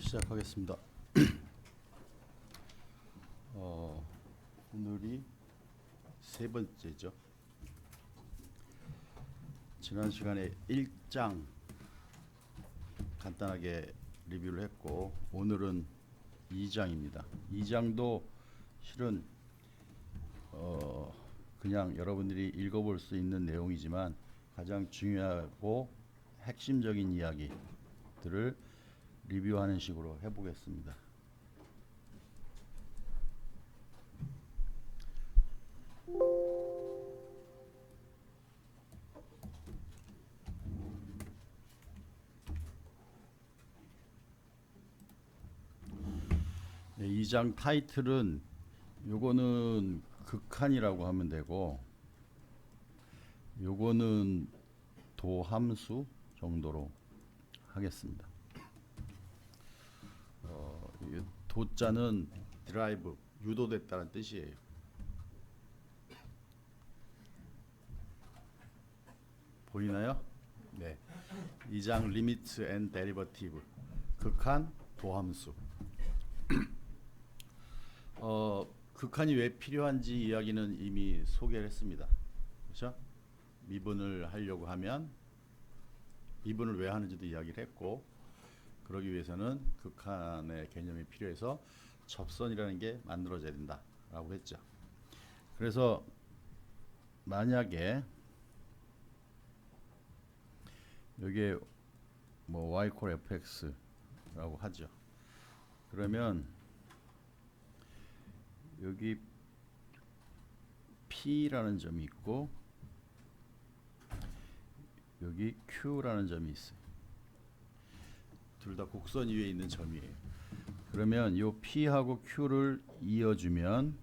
시작하겠습니다. 오늘이 세 번째죠. 지난 시간에 1장 간단하게 리뷰를 했고, 오늘은 2장입니다. 2장도 실은 그냥 여러분들이 읽어볼 수 있는 내용이지만 가장 중요하고 핵심적인 이야기들을 리뷰하는 식으로 해보겠습니다. 네, 2장 타이틀은 요거는 극한이라고 하면 되고, 요거는 도함수 정도로 하겠습니다. 도자는 드라이브, 유도됐다는 뜻이에요. 보이나요? 네. 2장 리미트 앤 데리버티브, 극한, 도함수. 극한이 왜 필요한지 이야기는 이미 소개를 했습니다. 그렇죠? 미분을 하려고 하면 미분을 왜 하는지도 이야기를 했고, 그러기 위해서는 극한의 개념이 필요해서 접선이라는 게 만들어져야 된다라고 했죠. 그래서 만약에 여기에 뭐 y 콜 fx라고 하죠. 그러면 여기 P라는 점이 있고 여기 Q라는 점이 있어요. 둘 다 곡선 위에 있는 점이에요. 그러면 요 P하고 Q를 이어주면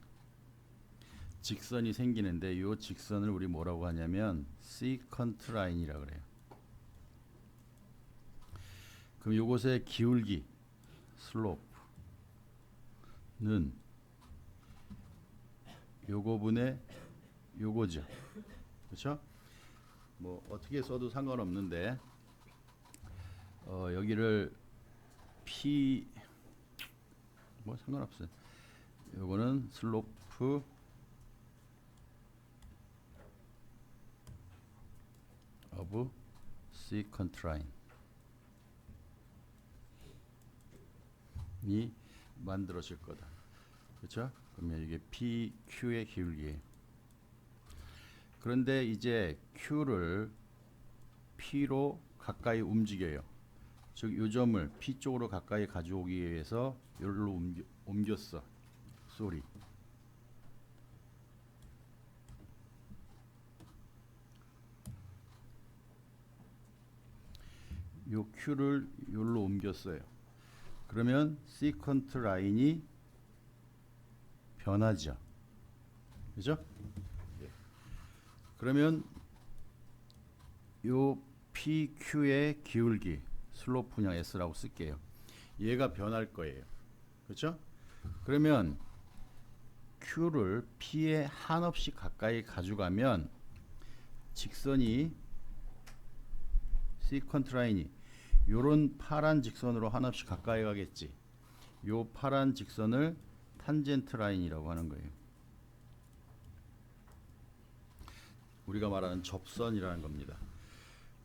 직선이 생기는데 요 직선을 우리 뭐라고 하냐면 시컨트 라인이라고 그래요. 그럼 요것의 기울기 슬로프는 요거분의 요거죠. 그렇죠? 뭐 어떻게 써도 상관없는데 여기를 P 뭐 상관없어요. 요거는 슬로프 of secant line 이 만들어질 거다. 그렇죠? 그러면 이게 PQ의 기울기예요. 그런데 이제 Q를 P로 가까이 움직여요. 즉 이 점을 P 쪽으로 가까이 가져오기 위해서 여기로 옮겼어. 쏘리. 요 Q를 여기로 옮겼어요. 그러면 시컨트 라인이 변하죠. 그죠? 예. 그러면 요 PQ의 기울기 슬로프 그냥 S라고 쓸게요. 얘가 변할 거예요. 그렇죠? 그러면 Q를 P에 한없이 가까이 가져가면 직선이 시컨트 라인이 요런 파란 직선으로 한없이 가까이 가겠지. 요 파란 직선을 탄젠트 라인이라고 하는 거예요. 우리가 말하는 접선이라는 겁니다.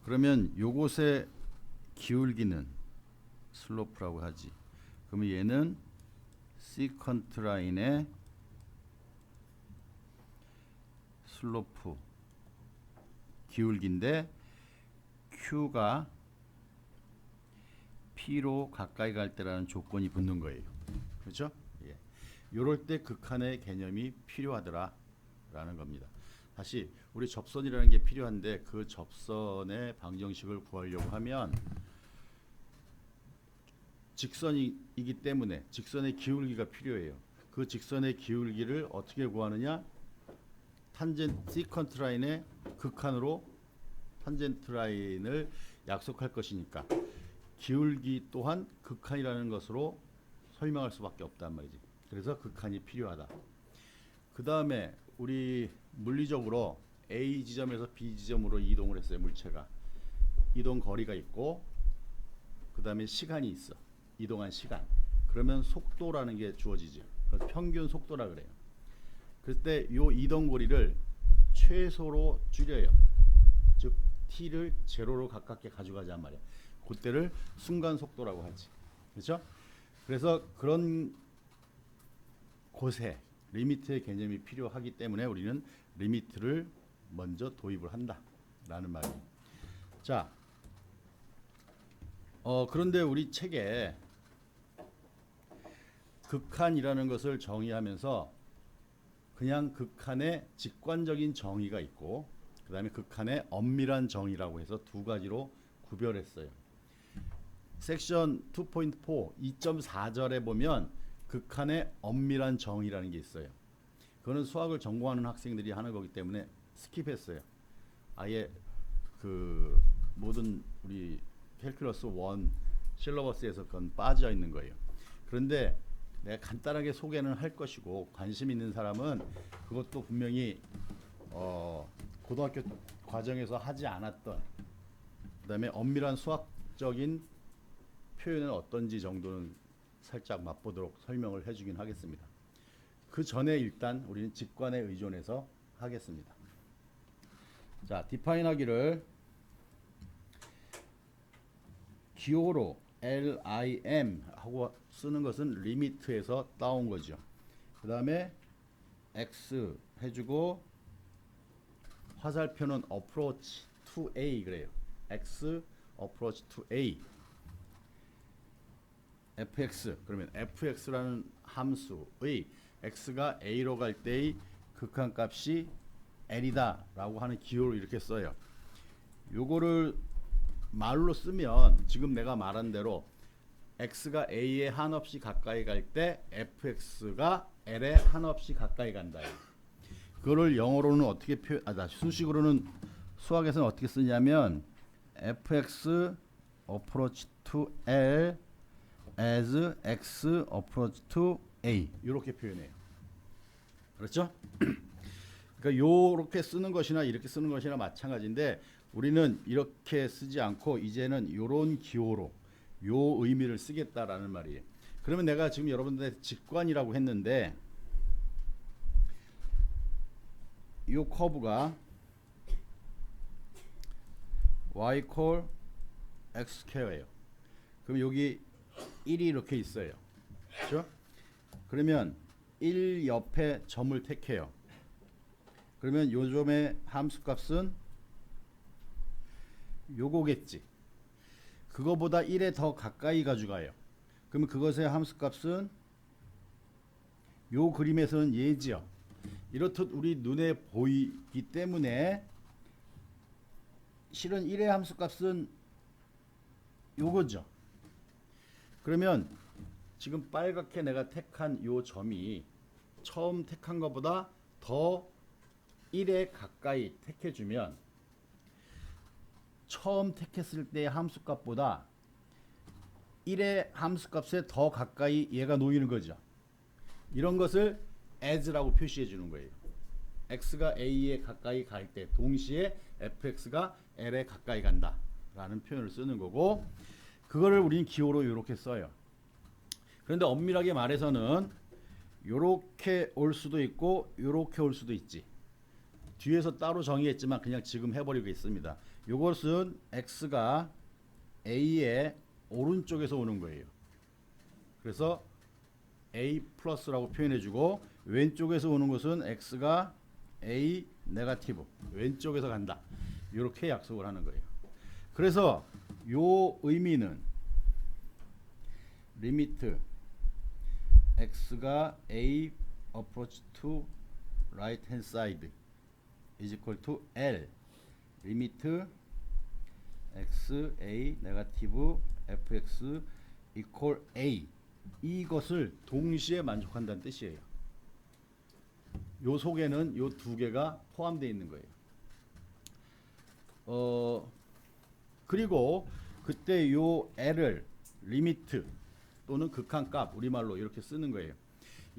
그러면 요것의 기울기는 슬로프라고 하지. 그러면 얘는 시컨트 라인의 슬로프 기울기인데 Q가 P로 가까이 갈 때라는 조건이 붙는 거예요. 그렇죠? 예. 요럴 때 극한의 개념이 필요하더라라는 겁니다. 다시 우리 접선이라는 게 필요한데 그 접선의 방정식을 구하려고 하면 직선이기 때문에 직선의 기울기가 필요해요. 그 직선의 기울기를 어떻게 구하느냐? 시컨트 라인의 극한으로 탄젠트 라인을 약속할 것이니까 기울기 또한 극한이라는 것으로 설명할 수밖에 없단 말이지. 그래서 극한이 필요하다. 그 다음에 우리 물리적으로 A 지점에서 B 지점으로 이동을 했어요. 물체가 이동 거리가 있고 그 다음에 시간이 있어. 이동한 시간. 그러면 속도라는 게 주어지죠. 평균 속도라 그래요. 그때 요 이동 거리를 최소로 줄여요. 즉 t를 제로로 가깝게 가져가자는 말이야. 그때를 순간 속도라고 하지. 그렇죠? 그래서 그런 곳에 리미트의 개념이 필요하기 때문에 우리는 리미트를 먼저 도입을 한다라는 말이에요. 자, 그런데 우리 책에 극한이라는 것을 정의하면서 그냥 극한의 직관적인 정의가 있고 그 다음에 극한의 엄밀한 정의라고 해서 두 가지로 구별했어요. 섹션 2.4 2.4절에 보면 극한의 엄밀한 정의라는 게 있어요. 그거는 수학을 전공하는 학생들이 하는 거기 때문에 스킵했어요. 아예 그 모든 우리 캘큘러스 1 실러버스에서 그건 빠져 있는 거예요. 그런데 내가 간단하게 소개는 할 것이고 관심 있는 사람은 그것도 분명히 고등학교 과정에서 하지 않았던 그다음에 엄밀한 수학적인 표현은 어떤지 정도는 살짝 맛보도록 설명을 해주긴 하겠습니다. 그 전에 일단 우리는 직관에 의존해서 하겠습니다. 자, 디파인하기를 기호로 LIM 하고 쓰는 것은 리미트에서 따온 거죠. 그 다음에 X 해주고 화살표는 approach to A 그래요. X approach to A fx 그러면 fx라는 함수의 x가 a로 갈 때의 극한값이 l이다 라고 하는 기호를 이렇게 써요. 요거를 말로 쓰면 지금 내가 말한 대로 x가 a에 한없이 가까이 갈 때 fx가 l에 한없이 가까이 간다. 그거를 영어로는 어떻게 수식으로는 수학에서는 어떻게 쓰냐면 fx approach to l as x approach to a 이렇게 표현해요. 그렇죠? 그러니까 요렇게 쓰는 것이나 이렇게 쓰는 것이나 마찬가지인데 우리는 이렇게 쓰지 않고 이제는 요런 기호로 요 의미를 쓰겠다라는 말이에요. 그러면 내가 지금 여러분들한테 직관이라고 했는데 요 커브가 y 콜 x 스퀘어예요. 그럼 여기 1이 이렇게 있어요. 그렇죠? 그러면 1 옆에 점을 택해요. 그러면 요 점의 함수값은 요거겠지. 그거보다 1에 더 가까이 가져가요. 그러면 그것의 함수값은 요 그림에서는 얘지요. 이렇듯 우리 눈에 보이기 때문에 실은 1의 함수값은 요거죠. 그러면 지금 빨갛게 내가 택한 요 점이 처음 택한 것보다 더 1에 가까이 택해주면 처음 택했을 때의 함수값보다 1의 함수값에 더 가까이 얘가 놓이는 거죠. 이런 것을 as라고 표시해 주는 거예요. x가 a에 가까이 갈 때 동시에 fx가 l에 가까이 간다 라는 표현을 쓰는 거고 그거를 우리는 기호로 이렇게 써요. 그런데 엄밀하게 말해서는 요렇게 올 수도 있고 요렇게 올 수도 있지. 뒤에서 따로 정의했지만 그냥 지금 해버리고 있습니다. 요것은 x가 a의 오른쪽에서 오는 거예요. 그래서 a 플러스라고 표현해주고 왼쪽에서 오는 것은 x가 a 네거티브 왼쪽에서 간다. 이렇게 약속을 하는 거예요. 그래서 요 의미는 리미트 x가 a approach to right hand side is equal to l 리미트 x a 네거티브 fx equal a 이것을 동시에 만족한다는 뜻이에요. 요 속에는 요 두 개가 포함되어 있는 거예요. 그리고 그때 요 l을 리미트 또는 극한값 우리말로 이렇게 쓰는 거예요.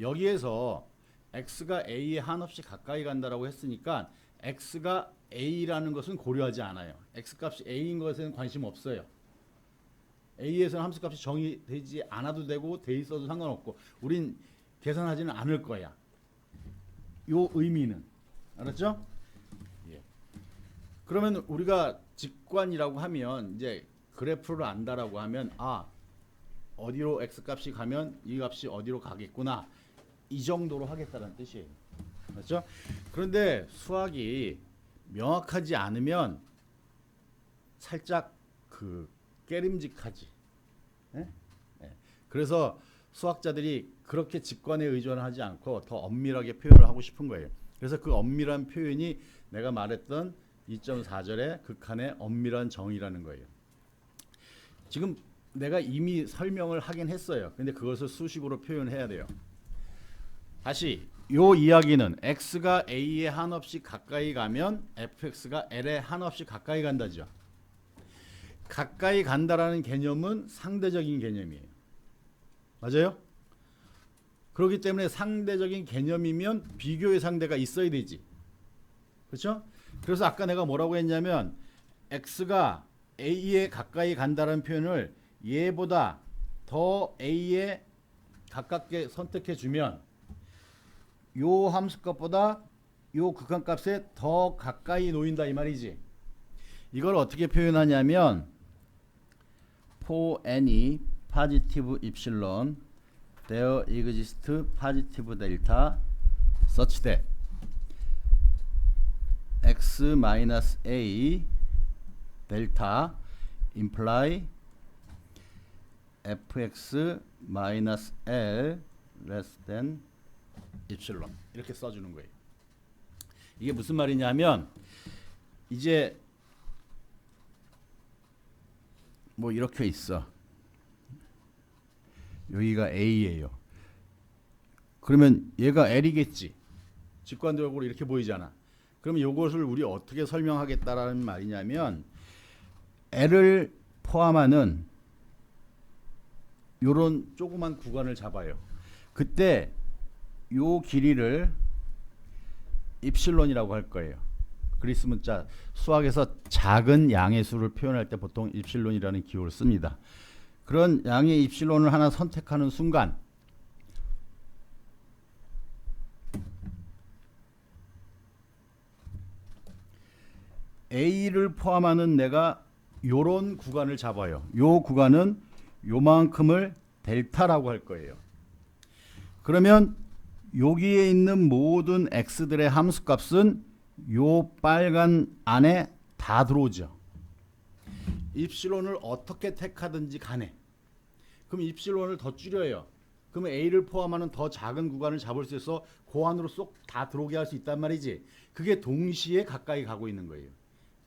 여기에서 x가 a에 한없이 가까이 간다라고 했으니까 x가 a라는 것은 고려하지 않아요. x값이 a인 것에는 관심 없어요. A에서는 함수값이 정의되지 않아도 되고 돼 있어도 상관없고 우린 계산하지는 않을 거야. 요 의미는 알았죠? 예. 그러면 우리가 직관이라고 하면 이제 그래프를 안다라고 하면 어디로 x 값이 가면 이 값이 어디로 가겠구나 이 정도로 하겠다는 뜻이에요. 맞죠? 그런데 수학이 명확하지 않으면 살짝 깨림직하지. 예? 예. 그래서 수학자들이 그렇게 직관에 의존하지 않고 더 엄밀하게 표현을 하고 싶은 거예요. 그래서 그 엄밀한 표현이 내가 말했던 2.4절의 극한의 엄밀한 정의라는 거예요. 지금 내가 이미 설명을 하긴 했어요. 근데 그것을 수식으로 표현해야 돼요. 다시 요 이야기는 x가 a에 한없이 가까이 가면 fx가 l에 한없이 가까이 간다죠. 가까이 간다라는 개념은 상대적인 개념이에요. 맞아요? 그렇기 때문에 상대적인 개념이면 비교의 상대가 있어야 되지. 그렇죠? 그래서 아까 내가 뭐라고 했냐면 x가 a에 가까이 간다는 표현을 얘보다 더 a에 가깝게 선택해 주면 요 함수값보다 요 극한값에 더 가까이 놓인다 이 말이지. 이걸 어떻게 표현하냐면 for any positive epsilon there exists positive delta such that x minus a delta imply fx minus l less than epsilon 이렇게 써주는 거예요. 이게 무슨 말이냐면 이제 뭐 이렇게 있어. 여기가 A예요. 그러면 얘가 L이겠지. 직관적으로 이렇게 보이잖아. 그러면 이것을 우리 어떻게 설명하겠다라는 말이냐면 L을 포함하는 요런 조그만 구간을 잡아요. 그때 요 길이를 입실론이라고 할 거예요. 그리스 문자 수학에서 작은 양의 수를 표현할 때 보통 입실론이라는 기호를 씁니다. 그런 양의 입실론을 하나 선택하는 순간 A를 포함하는 내가 요런 구간을 잡아요. 요 구간은 요만큼을 델타라고 할 거예요. 그러면 여기에 있는 모든 x들의 함수값은 요 빨간 안에 다 들어오죠. 입실론을 어떻게 택하든지 간에 그럼 입실론을 더 줄여요. 그러면 a를 포함하는 더 작은 구간을 잡을 수 있어 그 안으로 쏙 다 들어오게 할 수 있단 말이지. 그게 동시에 가까이 가고 있는 거예요.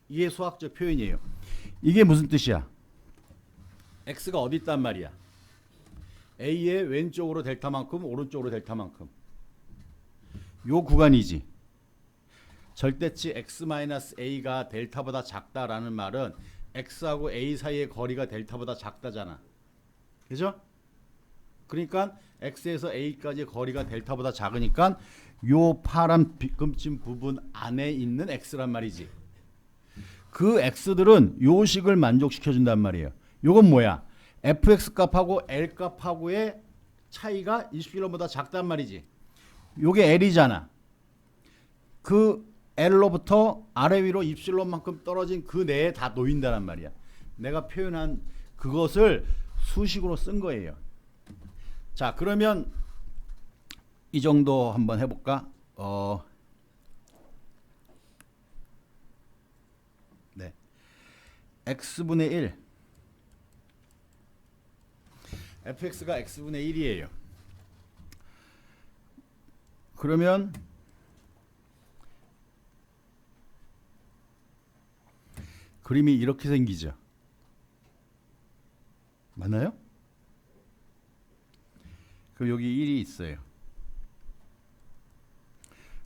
이게 수학적 표현이에요. 이게 무슨 뜻이야? x가 어디 있단 말이야? a의 왼쪽으로 델타만큼 오른쪽으로 델타만큼 요 구간이지. 절대치 x-a가 델타보다 작다라는 말은 x하고 a 사이의 거리가 델타보다 작다잖아. 그죠? 그러니까 x에서 a까지의 거리가 델타보다 작으니까 요 파란 빗금친 부분 안에 있는 x란 말이지. 그 x들은 요 식을 만족시켜 준단 말이에요. 요건 뭐야? fx 값하고 l 값하고의 차이가 20km보다 작단 말이지. 요게 l이잖아. 그 L로부터 아래 위로 입실론만큼 떨어진 그 내에 다 놓인다는 말이야. 내가 표현한 그것을 수식으로 쓴 거예요. 자, 그러면 이 정도 한번 해볼까? 네, x분의 1 fx가 x분의 1이에요. 그러면 그림이 이렇게 생기죠. 맞나요? 그럼 여기 1이 있어요.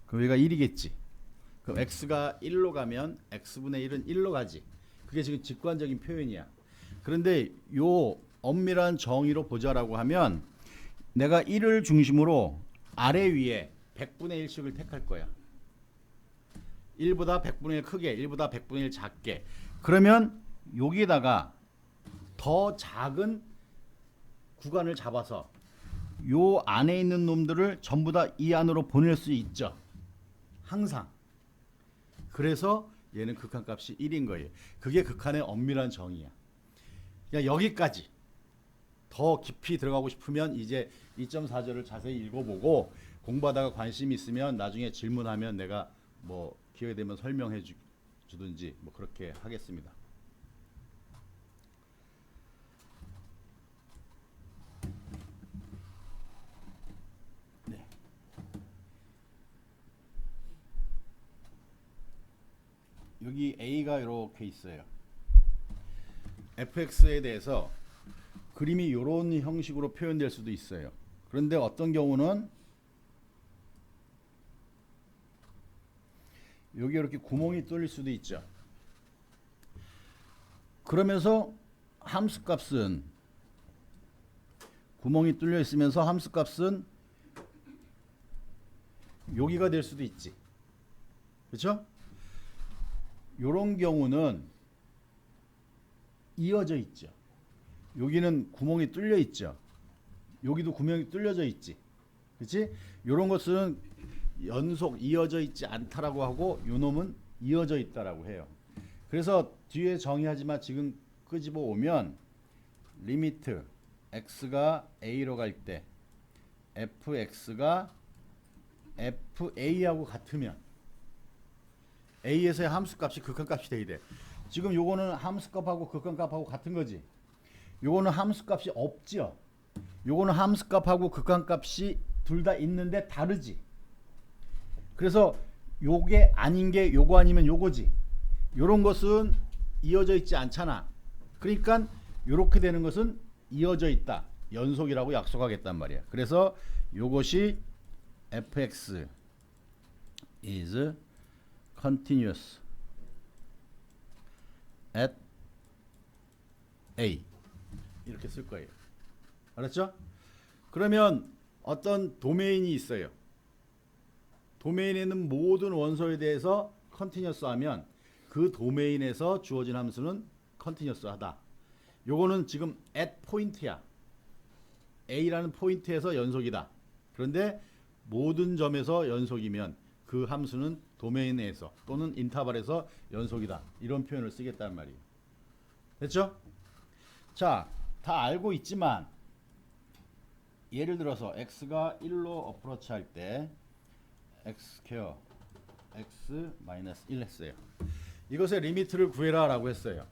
그럼 여기가 1이겠지. 그럼 x가 1로 가면 x분의 1은 1로 가지. 그게 지금 직관적인 표현이야. 그런데 요 엄밀한 정의로 보자라고 하면 내가 1을 중심으로 아래 위에 100분의 1씩을 택할 거야. 1보다 100분의 1 크게, 1보다 100분의 1 작게. 그러면 여기에다가 더 작은 구간을 잡아서 요 안에 있는 놈들을 전부 다 이 안으로 보낼 수 있죠. 항상. 그래서 얘는 극한값이 1인 거예요. 그게 극한의 엄밀한 정의야. 그러니까 여기까지. 더 깊이 들어가고 싶으면 이제 2.4절을 자세히 읽어보고 공부하다가 관심이 있으면 나중에 질문하면 내가 뭐 기회 되면 설명해 주든지 뭐 그렇게 하겠습니다. 네. 여기 A가 이렇게 있어요. fx에 대해서 그림이 이런 형식으로 표현될 수도 있어요. 그런데 어떤 경우는 여기 이렇게 구멍이 뚫릴 수도 있죠. 그러면서 함수값은 구멍이 뚫려 있으면서 함수값은 여기가 될 수도 있지. 그렇죠? 이런 경우는 이어져 있죠. 여기는 구멍이 뚫려 있죠. 여기도 구멍이 뚫려져 있지. 그렇지? 이런 것은 연속 이어져 있지 않다라고 하고 요 놈은 이어져 있다라고 해요. 그래서 뒤에 정의하지만 지금 끄집어 오면 리미트 x가 a로 갈 때 fx가 fa하고 같으면 a에서의 함수값이 극한값이 돼야 돼. 지금 요거는 함수값하고 극한값하고 같은 거지. 요거는 함수값이 없죠. 요거는 함수값하고 극한값이 둘 다 있는데 다르지. 그래서 요게 아닌 게 요거 아니면 요거지. 요런 것은 이어져 있지 않잖아. 그러니까 요렇게 되는 것은 이어져 있다. 연속이라고 약속하겠단 말이야. 그래서 요것이 fx is continuous at a 이렇게 쓸 거예요. 알았죠? 그러면 어떤 도메인이 있어요. 도메인에 있는 모든 원소에 대해서 컨티뉴어스 하면 그 도메인에서 주어진 함수는 컨티뉴어스 하다. 요거는 지금 at 포인트야. A라는 포인트에서 연속이다. 그런데 모든 점에서 연속이면 그 함수는 도메인 내에서 또는 인터벌에서 연속이다. 이런 표현을 쓰겠다는 말이에요. 됐죠? 자, 다 알고 있지만 예를 들어서 x가 1로 어프로치 할 때 x 스퀘어 x 마이너스 1 했어요. 이것의 리미트를 구해라 라고 했어요.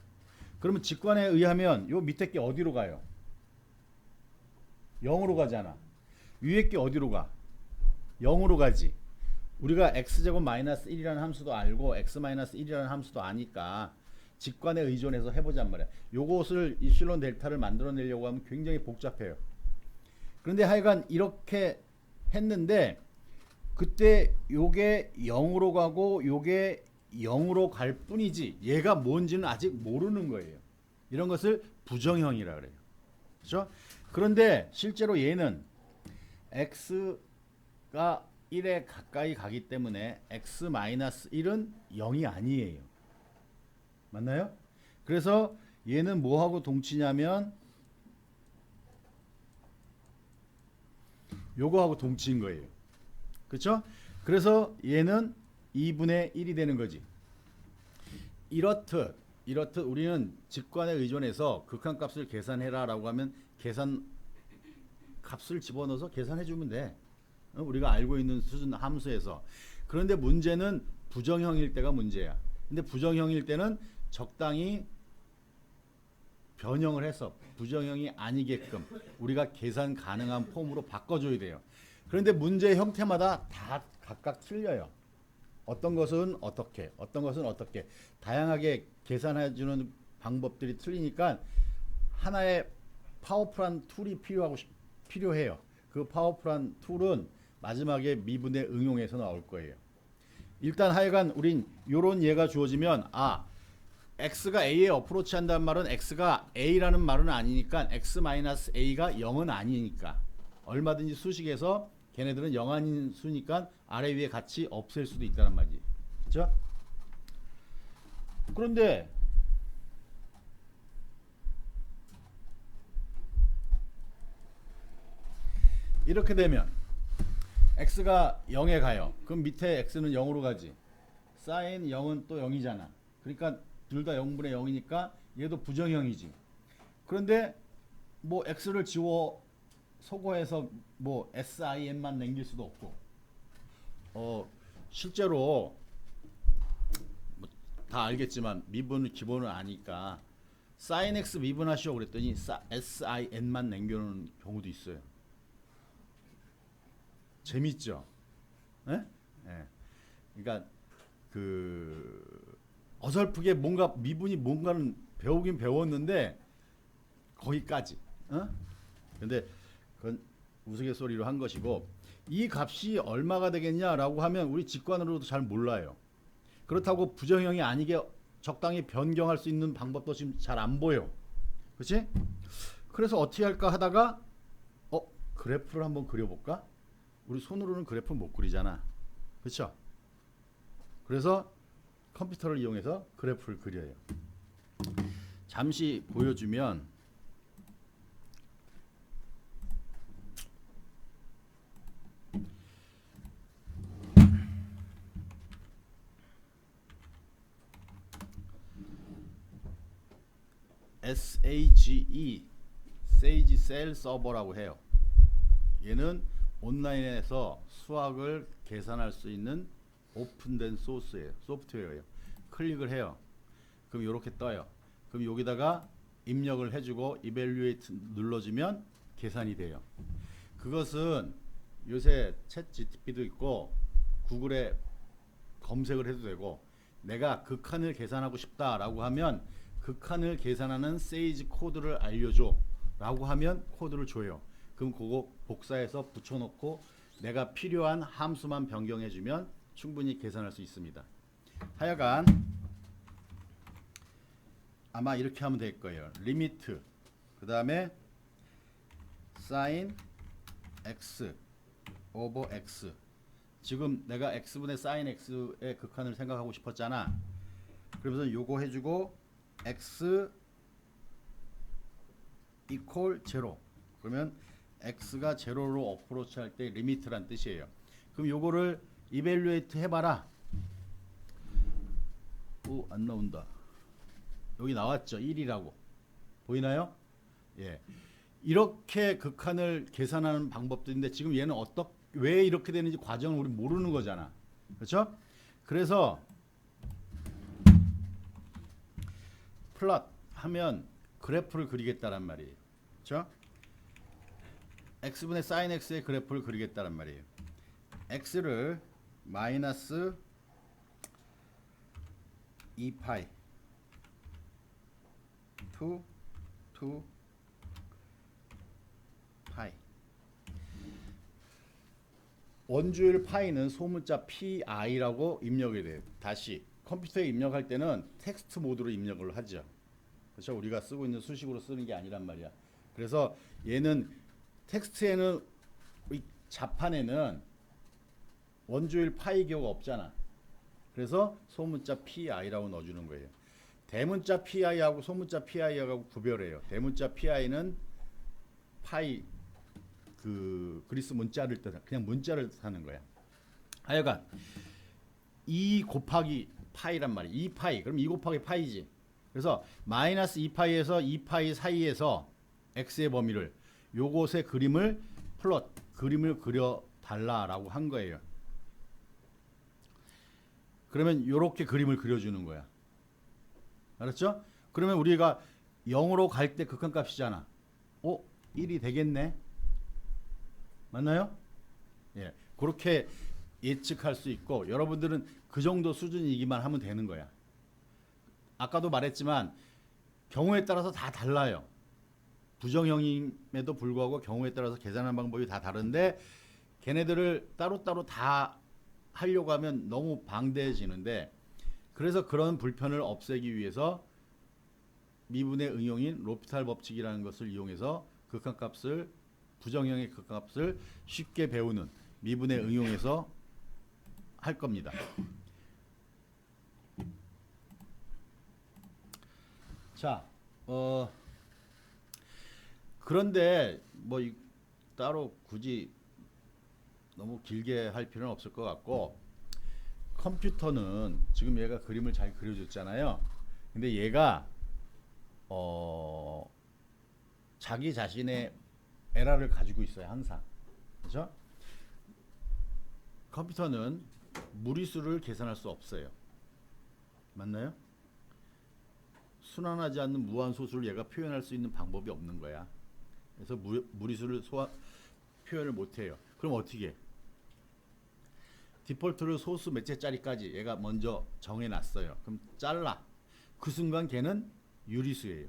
그러면 직관에 의하면 요 밑에 게 어디로 가요? 0으로 가잖아. 위에 게 어디로 가? 0으로 가지. 우리가 x제곱 마이너스 1이라는 함수도 알고 x 마이너스 1이라는 함수도 아니까 직관에 의존해서 해보잔 말이야. 요것을 입실론 델타를 만들어내려고 하면 굉장히 복잡해요. 그런데 하여간 이렇게 했는데 그때 요게 0으로 가고 요게 0으로 갈 뿐이지 얘가 뭔지는 아직 모르는 거예요. 이런 것을 부정형이라 그래요. 그렇죠? 그런데 실제로 얘는 x가 1에 가까이 가기 때문에 x-1은 0이 아니에요. 맞나요? 그래서 얘는 뭐하고 동치냐면 요거하고 동치인 거예요. 그렇죠? 그래서 얘는 2분의 1이 되는 거지. 이렇듯 우리는 직관에 의존해서 극한값을 계산해라 라고 하면 계산 값을 집어넣어서 계산해 주면 돼. 우리가 알고 있는 수준 함수에서. 그런데 문제는 부정형일 때가 문제야. 근데 부정형일 때는 적당히 변형을 해서 부정형이 아니게끔 우리가 계산 가능한 폼으로 바꿔줘야 돼요. 그런데 문제의 형태마다 다 각각 틀려요. 어떤 것은 어떻게, 어떤 것은 어떻게 다양하게 계산해주는 방법들이 틀리니까 하나의 파워풀한 툴이 필요해요. 그 파워풀한 툴은 마지막에 미분의 응용에서 나올 거예요. 일단 하여간 우린 요런 예가 주어지면 x가 a에 어프로치 한다는 말은 x가 a라는 말은 아니니까 x-a가 0은 아니니까 얼마든지 수식에서 걔네들은 0 아닌 수니까 아래 위에 같이 없앨 수도 있다는 말이지. 그렇죠? 그런데 이렇게 되면 x가 0에 가요. 그럼 밑에 x는 0으로 가지. 사인 0은 또 0이잖아. 그러니까 둘 다 0분의 0이니까 얘도 부정형이지. 그런데 뭐 x를 지워 소거해서 뭐 sin만 남길 수도 없고, 실제로 뭐 다 알겠지만 미분은 기본은 아니까 sin x 미분하시오 그랬더니 sin만 남겨놓은 경우도 있어요. 재밌죠? 예? 예. 그러니까 그 어설프게 뭔가 미분이 뭔가는 배우긴 배웠는데 거기까지. 근데 그건 우스갯소리로 한 것이고, 이 값이 얼마가 되겠냐라고 하면 우리 직관으로도 잘 몰라요. 그렇다고 부정형이 아니게 적당히 변경할 수 있는 방법도 지금 잘 안 보여. 그렇지? 그래서 어떻게 할까 하다가 그래프를 한번 그려볼까? 우리 손으로는 그래프 못 그리잖아. 그렇죠? 그래서 컴퓨터를 이용해서 그래프를 그려요. 잠시 보여주면 SAGE Sage Cell 서버라고 해요. 얘는 온라인에서 수학을 계산할 수 있는 오픈된 소스예요. 소프트웨어예요. 클릭을 해요. 그럼 이렇게 떠요. 그럼 여기다가 입력을 해주고 evaluate 눌러주면 계산이 돼요. 그것은 요새 챗 GTP도 있고 구글에 검색을 해도 되고, 내가 극한을 계산하고 싶다라고 하면 극한을 계산하는 세이지 코드를 알려줘 라고 하면 코드를 줘요. 그럼 그거 복사해서 붙여놓고 내가 필요한 함수만 변경해주면 충분히 계산할 수 있습니다. 하여간 아마 이렇게 하면 될 거예요. 리미트 그 다음에 sin x over x. 지금 내가 x분의 sin x의 극한을 생각하고 싶었잖아. 그러면서 요거 해주고 x equal 0. 그러면 x가 제로로 어프로치 할 때 리미트란 뜻이에요. 그럼 요거를 이벨루에이트 해봐라. 오, 안 나온다. 여기 나왔죠. 1이라고. 보이나요? 예. 이렇게 극한을 계산하는 방법도 있는데 지금 얘는 왜 이렇게 되는지 과정을 우리 모르는 거잖아. 그렇죠? 그래서 플롯 하면 그래프를 그리겠다란 말이에요. 그렇죠? x분의 sin x의 그래프를 그리겠다란 말이에요. x를 마이너스 2파이 to 파이. 원주율 파이는 소문자 pi라고 입력이 돼요. 다시 컴퓨터에 입력할 때는 텍스트 모드로 입력을 하죠. 그렇죠? 우리가 쓰고 있는 수식으로 쓰는 게 아니란 말이야. 그래서 얘는 텍스트에는 이 자판에는 원주율 파이 기호가 없잖아. 그래서 소문자 pi라고 넣어주는 거예요. 대문자 pi하고 소문자 pi하고 구별해요. 대문자 pi는 파이 그 그리스 문자를 뜻, 그냥 문자를 뜻하는 거야. 하여간 2 곱하기 파이란 말이야. 2파이. 그럼 2 곱하기 파이지. 그래서 마이너스 2파이에서 2파이 사이에서 x의 범위를 요것의 그림을 그림을 그려 달라라고 한 거예요. 그러면 요렇게 그림을 그려주는 거야. 알았죠? 그러면 우리가 0으로 갈 때 극한값이잖아. 1이 되겠네. 맞나요? 예. 그렇게 예측할 수 있고, 여러분들은 그 정도 수준이기만 하면 되는 거야. 아까도 말했지만 경우에 따라서 다 달라요. 부정형임에도 불구하고 경우에 따라서 계산하는 방법이 다 다른데, 걔네들을 따로따로 다 하려고 하면 너무 방대해지는데, 그래서 그런 불편을 없애기 위해서 미분의 응용인 로피탈 법칙이라는 것을 이용해서 극한값을, 부정형의 극한값을 쉽게 배우는 미분의 응용에서 할 겁니다. 자, 그런데 뭐 따로 굳이 너무 길게 할 필요는 없을 것 같고, 컴퓨터는 지금 얘가 그림을 잘 그려줬잖아요. 근데 얘가 자기 자신의 에러를 가지고 있어요, 항상. 그렇죠? 컴퓨터는 무리수를 계산할 수 없어요. 맞나요? 순환하지 않는 무한 소수를 얘가 표현할 수 있는 방법이 없는 거야. 그래서 무리수를 표현을 못 해요. 그럼 어떻게 해? 디폴트를 소수 몇 개짜리까지 얘가 먼저 정해놨어요. 그럼 잘라. 그 순간 걔는 유리수예요.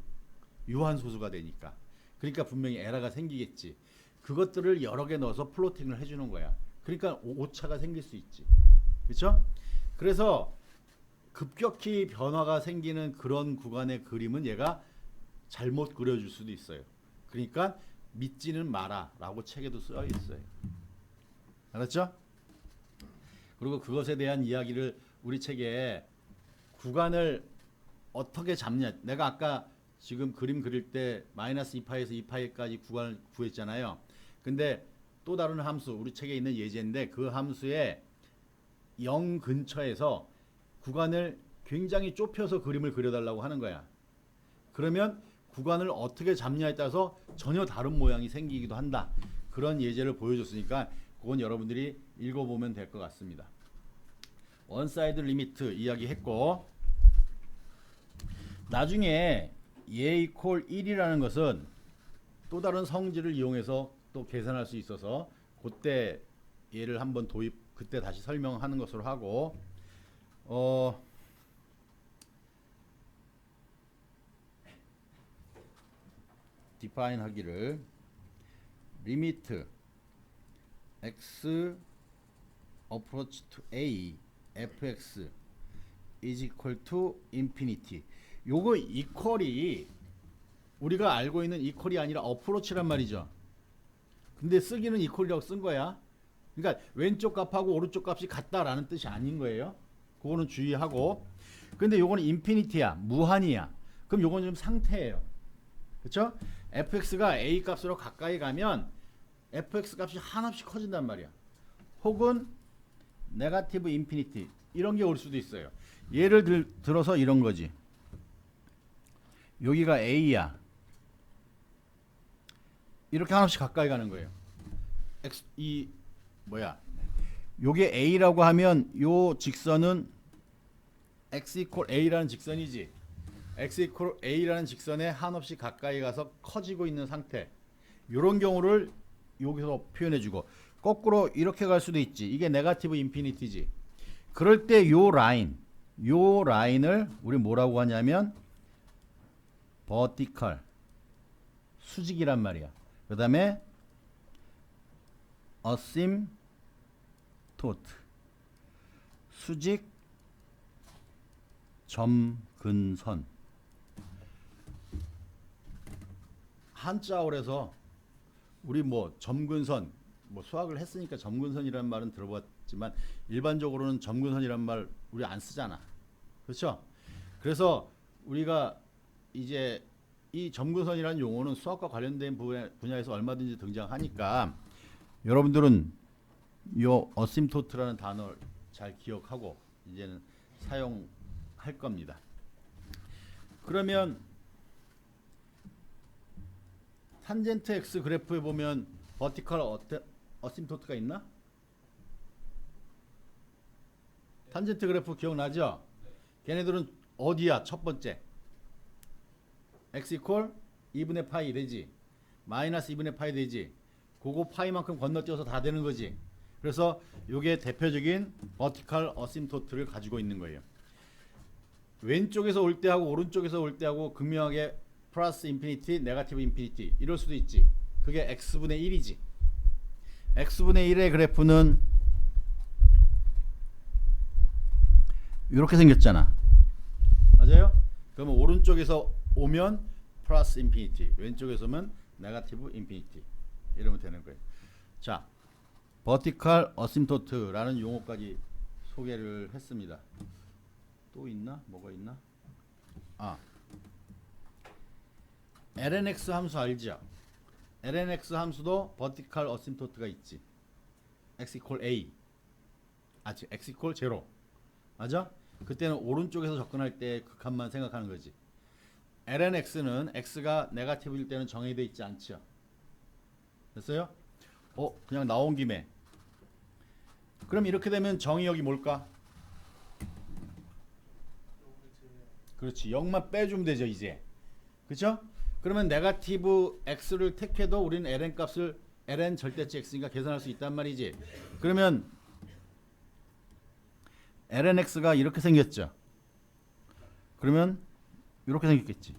유한소수가 되니까. 그러니까 분명히 에러가 생기겠지. 그것들을 여러 개 넣어서 플로팅을 해주는 거야. 그러니까 오차가 생길 수 있지. 그렇죠? 그래서 급격히 변화가 생기는 그런 구간의 그림은 얘가 잘못 그려줄 수도 있어요. 그러니까 믿지는 마라 라고 책에도 써 있어요. 알았죠? 그리고 그것에 대한 이야기를 우리 책에 구간을 어떻게 잡냐. 내가 아까 지금 그림 그릴 때 마이너스 2파에서 2파이까지 구간을 구했잖아요. 근데 또 다른 함수, 우리 책에 있는 예제인데 그 함수의 0 근처에서 구간을 굉장히 좁혀서 그림을 그려달라고 하는 거야. 그러면 구간을 어떻게 잡냐에 따라서 전혀 다른 모양이 생기기도 한다. 그런 예제를 보여줬으니까 그건 여러분들이 읽어보면 될 것 같습니다. 원사이드 리미트 이야기했고, 나중에 얘 이퀄 1이라는 것은 또 다른 성질을 이용해서 또 계산할 수 있어서 그때 얘를 한번 그때 다시 설명하는 것으로 하고, define 하기를 limit x approach to a fx is equal to infinity. 요거 이퀄이 우리가 알고 있는 이퀄이 아니라 어프로치란 말이죠. 근데 쓰기는 이퀄이라고 쓴 거야. 그러니까 왼쪽 값하고 오른쪽 값이 같다라는 뜻이 아닌 거예요. 그거는 주의하고. 근데 요거는 인피니티야, 무한이야. 그럼 요건 좀 상태예요. 그렇죠? fx가 a 값으로 가까이 가면 fx 값이 한없이 커진단 말이야. 혹은 네거티브 인피니티 이런 게 올 수도 있어요. 예를 들어서 이런 거지. 여기가 a야. 이렇게 한없이 가까이 가는 거예요. 요게 a라고 하면 요 직선은 x 이퀄 a라는 직선이지. x 이퀄 a라는 직선에 한없이 가까이 가서 커지고 있는 상태. 요런 경우를 여기서 표현해주고, 거꾸로 이렇게 갈 수도 있지. 이게 네거티브 인피니티지. 그럴 때 요 라인을 우리 뭐라고 하냐면 버티컬, 수직이란 말이야. 그 다음에 어심토트, 수직 점근선. 한자어로 해서 우리 점근선, 수학을 했으니까 점근선이라는 말은 들어봤지만 일반적으로는 점근선이라는 말 우리 안 쓰잖아. 그렇죠? 그래서 우리가 이제 이 점근선이라는 용어는 수학과 관련된 분야에서 얼마든지 등장하니까 여러분들은 요 어심토트라는 단어를 잘 기억하고 이제는 사용할 겁니다. 그러면 탄젠트 x 그래프에 보면 버티컬 어심토트가 있나? 탄젠트 그래프 기억나죠? 걔네들은 어디야? 첫 번째 x 이퀄 2분의 파이 되지, 마이너스 2분의 파이 되지. 그거 파이만큼 건너뛰어서 다 되는 거지. 그래서 이게 대표적인 버티컬 어심토트를 가지고 있는 거예요. 왼쪽에서 올 때하고 오른쪽에서 올 때하고 극명하게 플러스 인피니티, 네거티브 인피니티 이럴 수도 있지. 그게 x분의 1이지. x분의 1의 그래프는 이렇게 생겼잖아. 맞아요? 그러면 오른쪽에서 오면 플러스 인피니티, 왼쪽에서 오면 네거티브 인피니티 이러면 되는 거예요. 자, 버티컬 어심토트라는 용어까지 소개를 했습니다. 또 있나? 뭐가 있나? lnx 함수 알죠? lnx 함수도 vertical asymptote가 있지. x equal a. x equal 0. 맞아? 그때는 오른쪽에서 접근할 때 극한만 생각하는 거지. lnx는 x가 네거티브일 때는 정의되어 있지 않죠. 됐어요? 그냥 나온 김에. 그럼 이렇게 되면 정의역이 뭘까? 그렇지. 0만 빼주면 되죠, 이제. 그쵸? 그러면 네거티브 x를 택해도 우리는 ln 값을 ln 절대치 x니까 계산할 수 있단 말이지. 그러면 ln x가 이렇게 생겼죠. 그러면 이렇게 생겼겠지.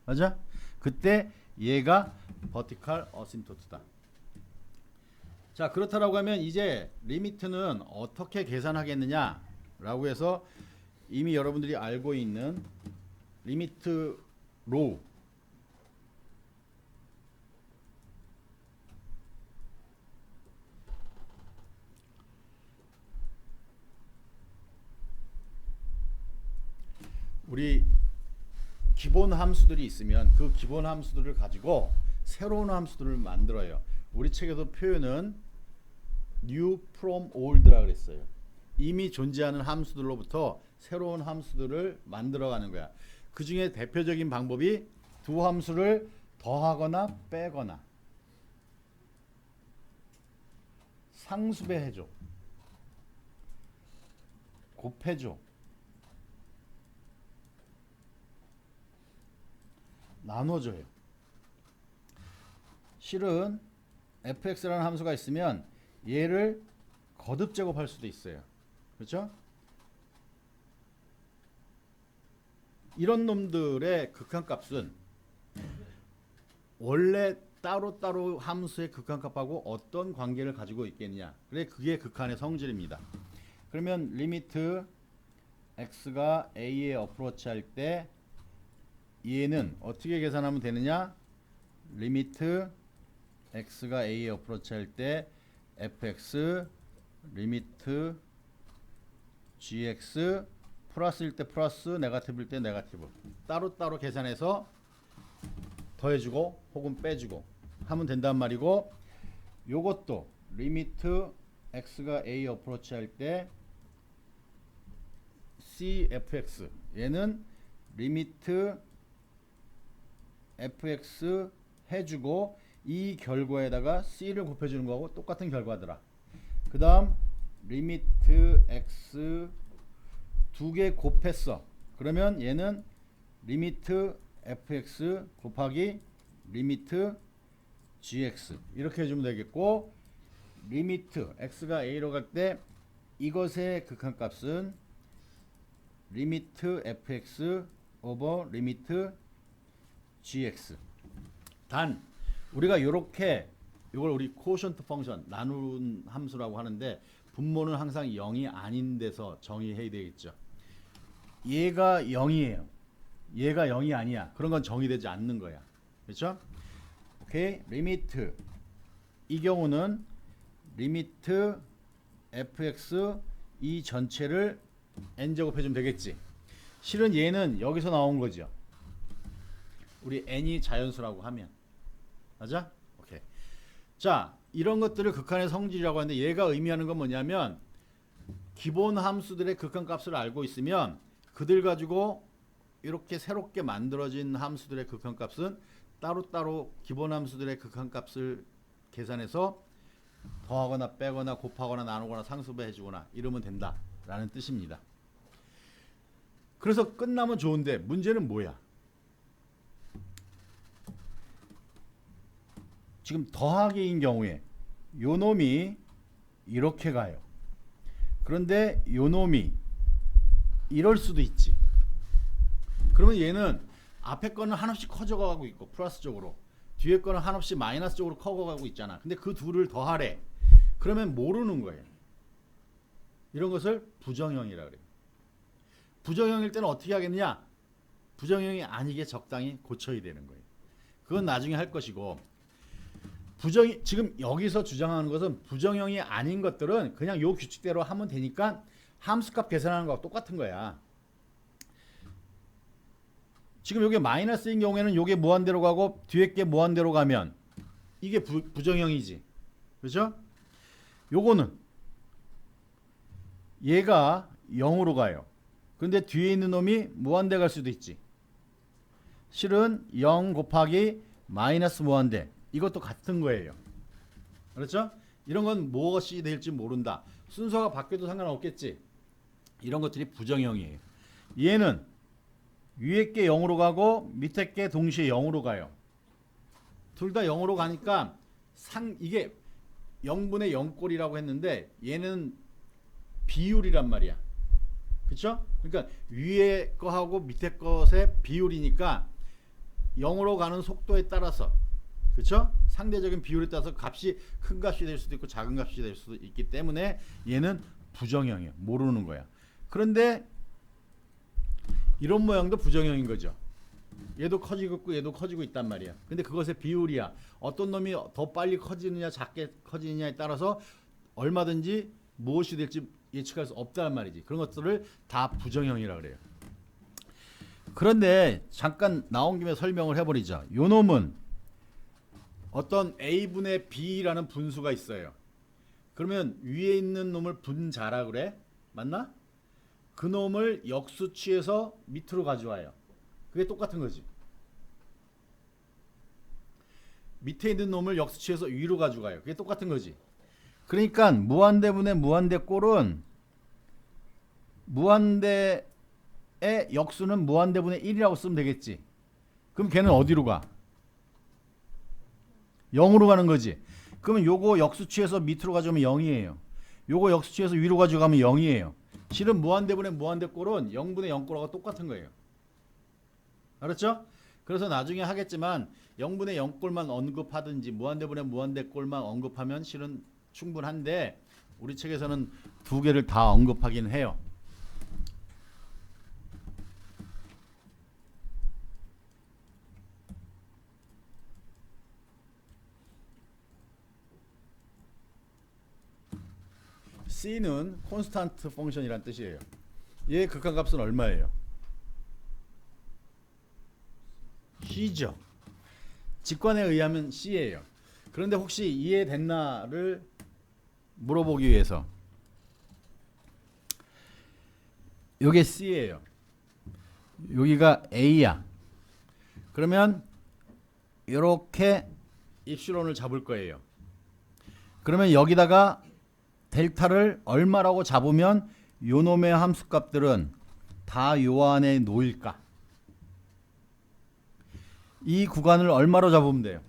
맞아? 그때 얘가 vertical asymptote다. 자, 그렇다라고 하면 이제 리미트는 어떻게 계산하겠느냐 라고 해서 이미 여러분들이 알고 있는 리미트 로우, 우리 기본 함수들이 있으면 그 기본 함수들을 가지고 새로운 함수들을 만들어요. 우리 책에도 표현은 new from old라 그랬어요. 이미 존재하는 함수들로부터 새로운 함수들을 만들어가는 거야. 그 중에 대표적인 방법이 두 함수를 더하거나 빼거나 상수배해줘, 곱해줘, 나눠줘요. 실은 fx라는 함수가 있으면 얘를 거듭 제곱할 수도 있어요. 그렇죠? 이런 놈들의 극한값은 원래 따로따로 함수의 극한값하고 어떤 관계를 가지고 있겠느냐. 그래, 그게 극한의 성질입니다. 그러면 리미트 x가 a에 어프로치 할 때 얘는 어떻게 계산하면 되느냐? 리미트 x가 a에 어프로치 할 때 fx 리미트 gx 플러스일 때 플러스, 네거티브일 때 네거티브 따로따로 계산해서 더해주고 혹은 빼주고 하면 된단 말이고, 요것도 리미트 x가 a 어프로치 할 때 cfx 얘는 리미트 fx 해주고 이 결과에다가 c를 곱해주는 거하고 똑같은 결과더라. 그 다음 리미트 x 두 개 곱했어. 그러면 얘는 리미트 fx 곱하기 리미트 gx 이렇게 해주면 되겠고, 리미트 x가 a로 갈 때 이것의 극한값은 리미트 fx 오버 리미트 gx. 단 우리가 요렇게 이걸 우리 코션트 펑션 나누는 함수라고 하는데 분모는 항상 0이 아닌 데서 정의해야 되겠죠. 얘가 0이에요. 얘가 0이 아니야. 그런 건 정의되지 않는 거야. 그렇죠? 오케이. 리미트 이 경우는 리미트 fx 이 전체를 n제곱 해주면 되겠지. 실은 얘는 여기서 나온 거죠. 우리 n이 자연수라고 하면. 맞아? 오케이. 자, 이런 것들을 극한의 성질이라고 하는데 얘가 의미하는 건 뭐냐면 기본 함수들의 극한값을 알고 있으면 그들 가지고 이렇게 새롭게 만들어진 함수들의 극한값은 따로따로 기본 함수들의 극한값을 계산해서 더하거나 빼거나 곱하거나 나누거나 상수배해주거나 이러면 된다 라는 뜻입니다. 그래서 끝나면 좋은데 문제는 뭐야? 지금 더하기인 경우에 요 놈이 이렇게 가요. 그런데 요 놈이 이럴 수도 있지. 그러면 얘는 앞에 거는 한없이 커져가고 있고 플러스 쪽으로, 뒤에 거는 한없이 마이너스 쪽으로 커져가고 있잖아. 근데 그 둘을 더하래. 그러면 모르는 거예요. 이런 것을 부정형이라 그래요. 부정형일 때는 어떻게 하겠느냐? 부정형이 아니게 적당히 고쳐야 되는 거예요. 그건 나중에 할 것이고, 부정이 지금 여기서 주장하는 것은 부정형이 아닌 것들은 그냥 요 규칙대로 하면 되니까 함수값 계산하는 거하고 똑같은 거야. 지금 요게 마이너스인 경우에는 요게 무한대로 가고 뒤에 게 무한대로 가면 이게 부정형이지. 그렇죠? 요거는 얘가 0으로 가요. 근데 뒤에 있는 놈이 무한대 갈 수도 있지. 실은 0 곱하기 마이너스 무한대. 이것도 같은 거예요. 그렇죠? 이런 건 무엇이 될지 모른다. 순서가 바뀌어도 상관없겠지. 이런 것들이 부정형이에요. 얘는 위에 게 0으로 가고 밑에 게 동시에 0으로 가요. 둘 다 0으로 가니까 이게 0분의 0꼴이라고 했는데 얘는 비율이란 말이야. 그쵸? 그러니까 위에 거하고 밑에 것의 비율이니까 0으로 가는 속도에 따라서, 그쵸? 상대적인 비율에 따라서 값이 큰 값이 될 수도 있고 작은 값이 될 수도 있기 때문에 얘는 부정형이에요. 모르는 거야. 그런데 이런 모양도 부정형인 거죠. 얘도 커지고 있고 얘도 커지고 있단 말이야. 근데 그것의 비율이야. 어떤 놈이 더 빨리 커지느냐 작게 커지느냐에 따라서 얼마든지 무엇이 될지 예측할 수 없다는 말이지. 그런 것들을 다 부정형이라 그래요. 그런데 잠깐 나온 김에 설명을 해버리자. 요 놈은 어떤 a분의 b라는 분수가 있어요. 그러면 위에 있는 놈을 분자라 그래? 맞나? 그 놈을 역수 취해서 밑으로 가져와요. 그게 똑같은 거지. 밑에 있는 놈을 역수 취해서 위로 가져가요. 그게 똑같은 거지. 그러니까 무한대분의 무한대꼴은 무한대의 역수는 무한대분의 1이라고 쓰면 되겠지. 그럼 걔는 어디로 가? 0으로 가는 거지. 그러면 요거 역수 취해서 밑으로 가져오면 0이에요. 요거 역수 취해서 위로 가져가면 0이에요. 실은 무한대분의 무한대꼴은 0분의 0꼴하고 똑같은 거예요. 알았죠? 그래서 나중에 하겠지만 0분의 0꼴만 언급하든지 무한대분의 무한대꼴만 언급하면 실은 충분한데 우리 책에서는 두 개를 다 언급하긴 해요. C는 콘스탄트 펑션이란 뜻이에요. 얘의 극한값은 얼마예요? C죠. 직관에 의하면 C예요. 그런데 혹시 이해됐나를 물어보기 위해서 요게 C예요. 여기가 A야. 그러면 이렇게 입실론을 잡을 거예요. 그러면 여기다가 델타를 얼마라고 잡으면 요 놈의 함수값들은 다 요 안에 놓일까? 이 구간을 얼마로 잡으면 돼요?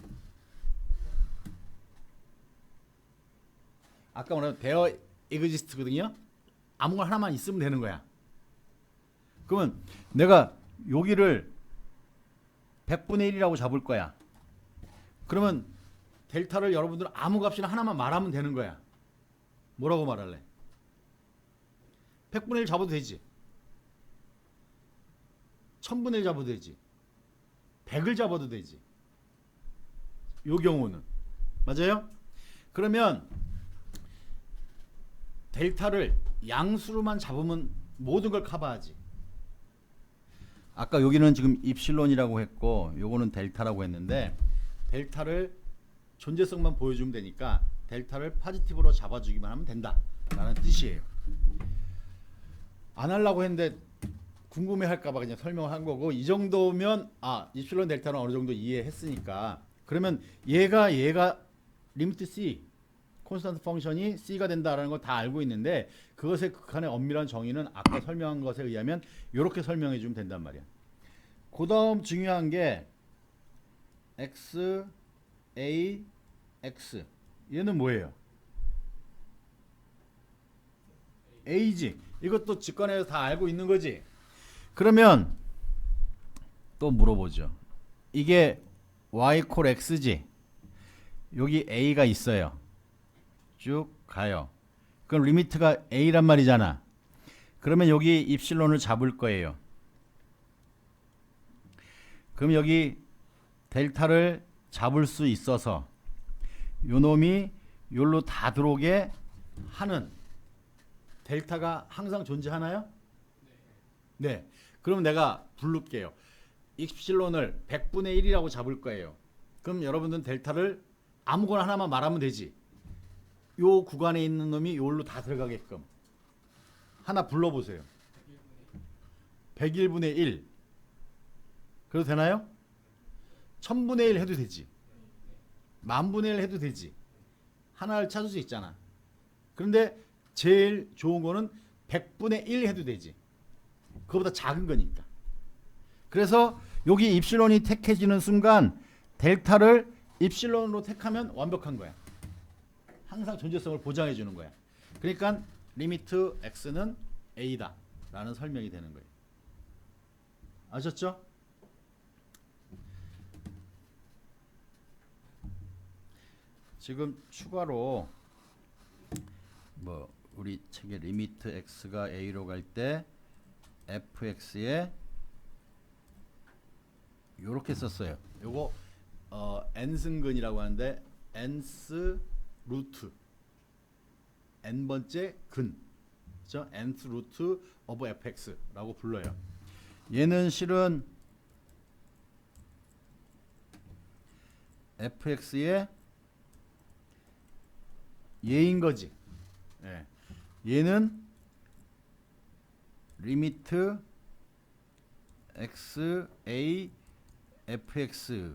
아까 말한 대어 exist거든요. 아무거나 하나만 있으면 되는 거야. 그러면 내가 여기를 100분의 1이라고 잡을 거야. 그러면 델타를 여러분들은 아무 값이나 하나만 말하면 되는 거야. 뭐라고 말할래? 100분의 1 잡아도 되지. 1000분의 1 잡아도 되지. 100을 잡아도 되지. 요 경우는. 맞아요? 그러면 델타를 양수로만 잡으면 모든 걸 커버하지. 아까 여기는 지금 입실론이라고 했고 요거는 델타라고 했는데 델타를 존재성만 보여주면 되니까 델타를 포지티브로 잡아주기만 하면 된다 라는 뜻이에요. 안 하려고 했는데 궁금해할까봐 그냥 설명을 한 거고, 이 정도면 입실론 델타는 어느 정도 이해했으니까 그러면 얘가 리미트 C 콘스탄트 펑션이 C가 된다라는 거 다 알고 있는데 그것의 극한의 엄밀한 정의는 아까 설명한 것에 의하면 이렇게 설명해 주면 된단 말이야. 그 다음 중요한 게 X, A, X 얘는 뭐예요? A지. 이것도 직관에서 다 알고 있는 거지. 그러면 또 물어보죠. 이게 Y 콜 X지. 여기 A가 있어요. 쭉 가요. 그럼 리미트가 A란 말이잖아. 그러면 여기 입실론을 잡을 거예요. 그럼 여기 델타를 잡을 수 있어서 요 놈이 요로 다 들어오게 하는 델타가 항상 존재하나요? 네. 그럼 내가 부를게요. 입실론을 100분의 1이라고 잡을 거예요. 그럼 여러분들은 델타를 아무거나 하나만 말하면 되지. 요 구간에 있는 놈이 요로 다 들어가게끔 하나 불러보세요. 101분의 1. 그래도 되나요? 1000분의 1 해도 되지. 10,000분의 1 해도 되지. 하나를 찾을 수 있잖아. 그런데 제일 좋은 거는 100분의 1 해도 되지. 그거보다 작은 거니까. 그래서 여기 입실론이 택해지는 순간 델타를 입실론으로 택하면 완벽한 거야. 항상 존재성을 보장해 주는 거야. 그러니까 리미트 x는 a다 라는 설명이 되는 거예요. 아셨죠? 지금 추가로 뭐 우리 책에 리미트 x가 a로 갈 때 fx에 요렇게 썼어요. 요거 n승근이라고 하는데 nth 루트 n번째 근, 그죠? nth 루트 of fx라고 불러요. 얘는 실은 fx의 얘인 거지. 예. 얘는 리미트 x a fx에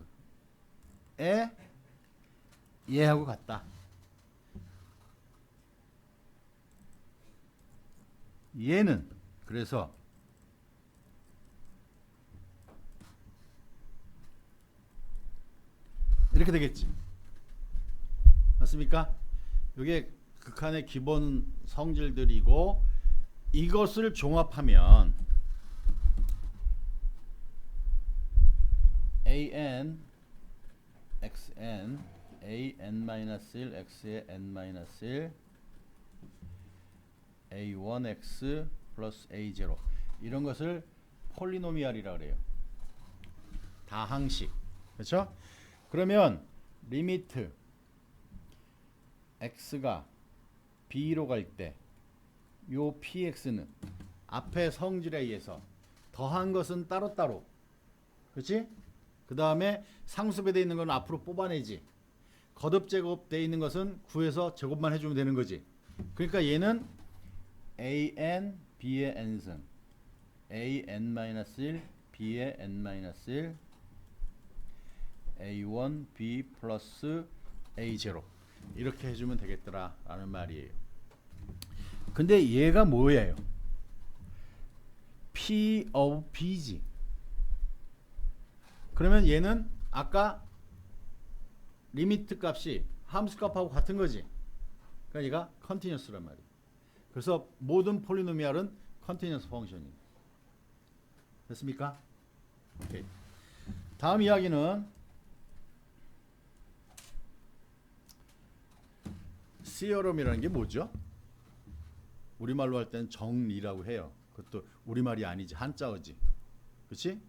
얘하고 같다. 얘는 그래서 이렇게 되겠지. 맞습니까? 이게 극한의 기본 성질들이고 이것을 종합하면 an xn an-1 x의 n-1 a1x 플러스 a0 이런 것을 폴리노미알이라 그래요. 다항식. 그렇죠? 그러면 리미트 x가 b로 갈 때 요 px는 앞에 성질에 의해서 더한 것은 따로따로, 그렇지? 그 다음에 상수배되어 있는 건 앞으로 뽑아내지. 거듭 제곱되어 있는 것은 구해서 제곱만 해주면 되는 거지. 그러니까 얘는 an b의 n승 an-1 b의 n-1 a1 b 플러스 a0 이렇게 해주면 되겠더라 라는 말이에요. 근데 얘가 뭐예요? p of b지. 그러면 얘는 아까 리미트 값이 함수 값하고 같은 거지. 그러니까 얘가 컨티뉴어스란 말이에요. 그래서 모든 폴리노미알은 컨티뉴어스 펑션이에요. 됐습니까? 오케이. 다음 이야기는 시어럼이라는 게 뭐죠? 우리말로 할 때는 정리라고 해요. 그것도 우리말이 아니지, 한자어지. 그렇지?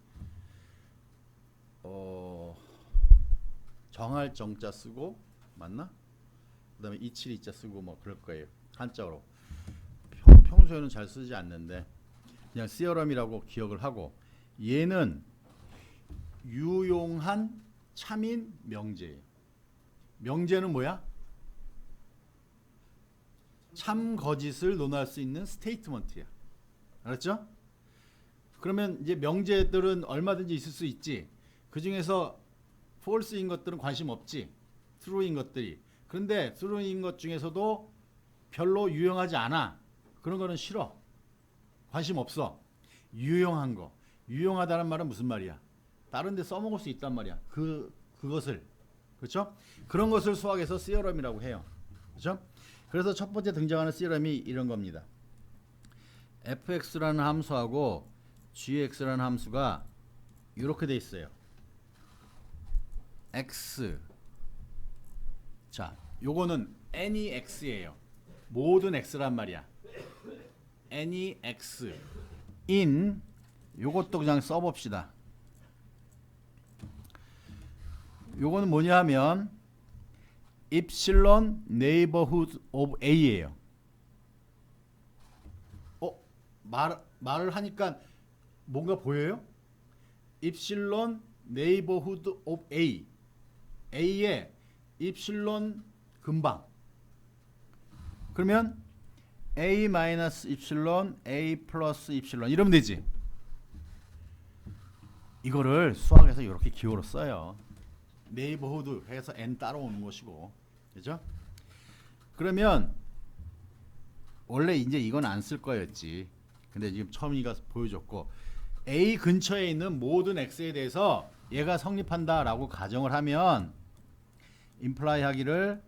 정할 정자 쓰고 맞나? 그다음에 이칠 이자 쓰고 뭐 그럴 거예요. 한자어로. 평소에는 잘 쓰지 않는데 그냥 시어럼이라고 기억을 하고 얘는 유용한 참인 명제예요. 명제는 뭐야? 참 거짓을 논할 수 있는 스테이트먼트야. 알았죠? 그러면 이제 명제들은 얼마든지 있을 수 있지. 그 중에서 false인 것들은 관심 없지. true인 것들이. 그런데 true인 것 중에서도 별로 유용하지 않아. 그런 거는 싫어. 관심 없어. 유용한 거. 유용하다는 말은 무슨 말이야? 다른 데 써먹을 수 있단 말이야. 그것을. 그렇죠? 그런 것을 수학에서 시어럼이라고 해요. 그렇죠? 그래서 첫 번째 등장하는 시어럼이 이런 겁니다. fx라는 함수하고 gx라는 함수가 이렇게 돼 있어요. x. 자, 요거는 any x예요. 모든 x란 말이야. any x in 요것도 그냥 써봅시다. 요거는 뭐냐 하면 epsilon neighborhood of a예요. 말을 하니까 뭔가 보여요? 입실론 네이버후드 오브 A, A의 입실론 근방. 그러면 A 마이너스 입실론 A 플러스 입실론 이러면 되지. 이거를 수학에서 이렇게 기호로 써요. 네이버후드 해서 n 따라오는 것이고, 그죠? 그러면 원래 이제 이건 안 쓸 거였지. 근데 지금 처음이가 보여줬고, A 근처에 있는 모든 x에 대해서 얘가 성립한다라고 가정을 하면 imply 하기를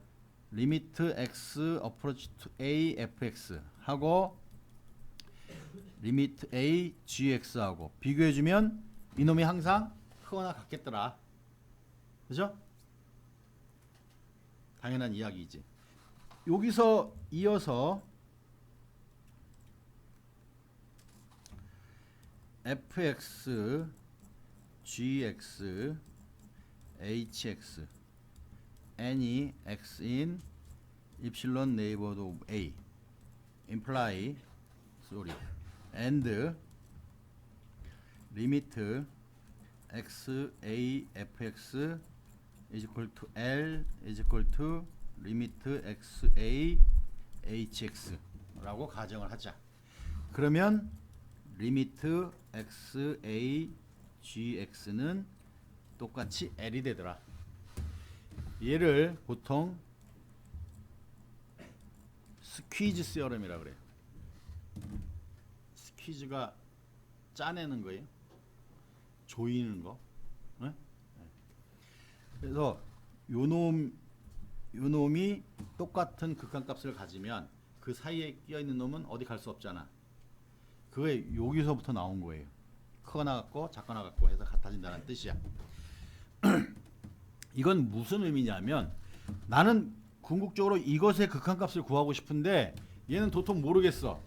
limit x approach to a fx 하고 limit a gx 하고 비교해주면 이놈이 항상 크거나 같겠더라. 그죠? 당연한 이야기이지. 여기서 이어서 fx, gx, hx, any x in epsilon neighborhood of a imply and limit x a fx is equal to L is equal to limit x a hx 라고 가정을 하자. 그러면 limit x a gx는 똑같이 L이 되더라. 얘를 보통 스퀴즈 시어럼이라 그래요. 스퀴즈가 짜내는 거예요. 조이는 거. 네? 그래서 요놈이 똑같은 극한값을 가지면 그 사이에 끼어있는 놈은 어디 갈 수 없잖아. 그게 여기서부터 나온 거예요. 크거나 같고 작거나 같고 해서 같아진다는 뜻이야. 이건 무슨 의미냐면 나는 궁극적으로 이것의 극한값을 구하고 싶은데 얘는 도통 모르겠어.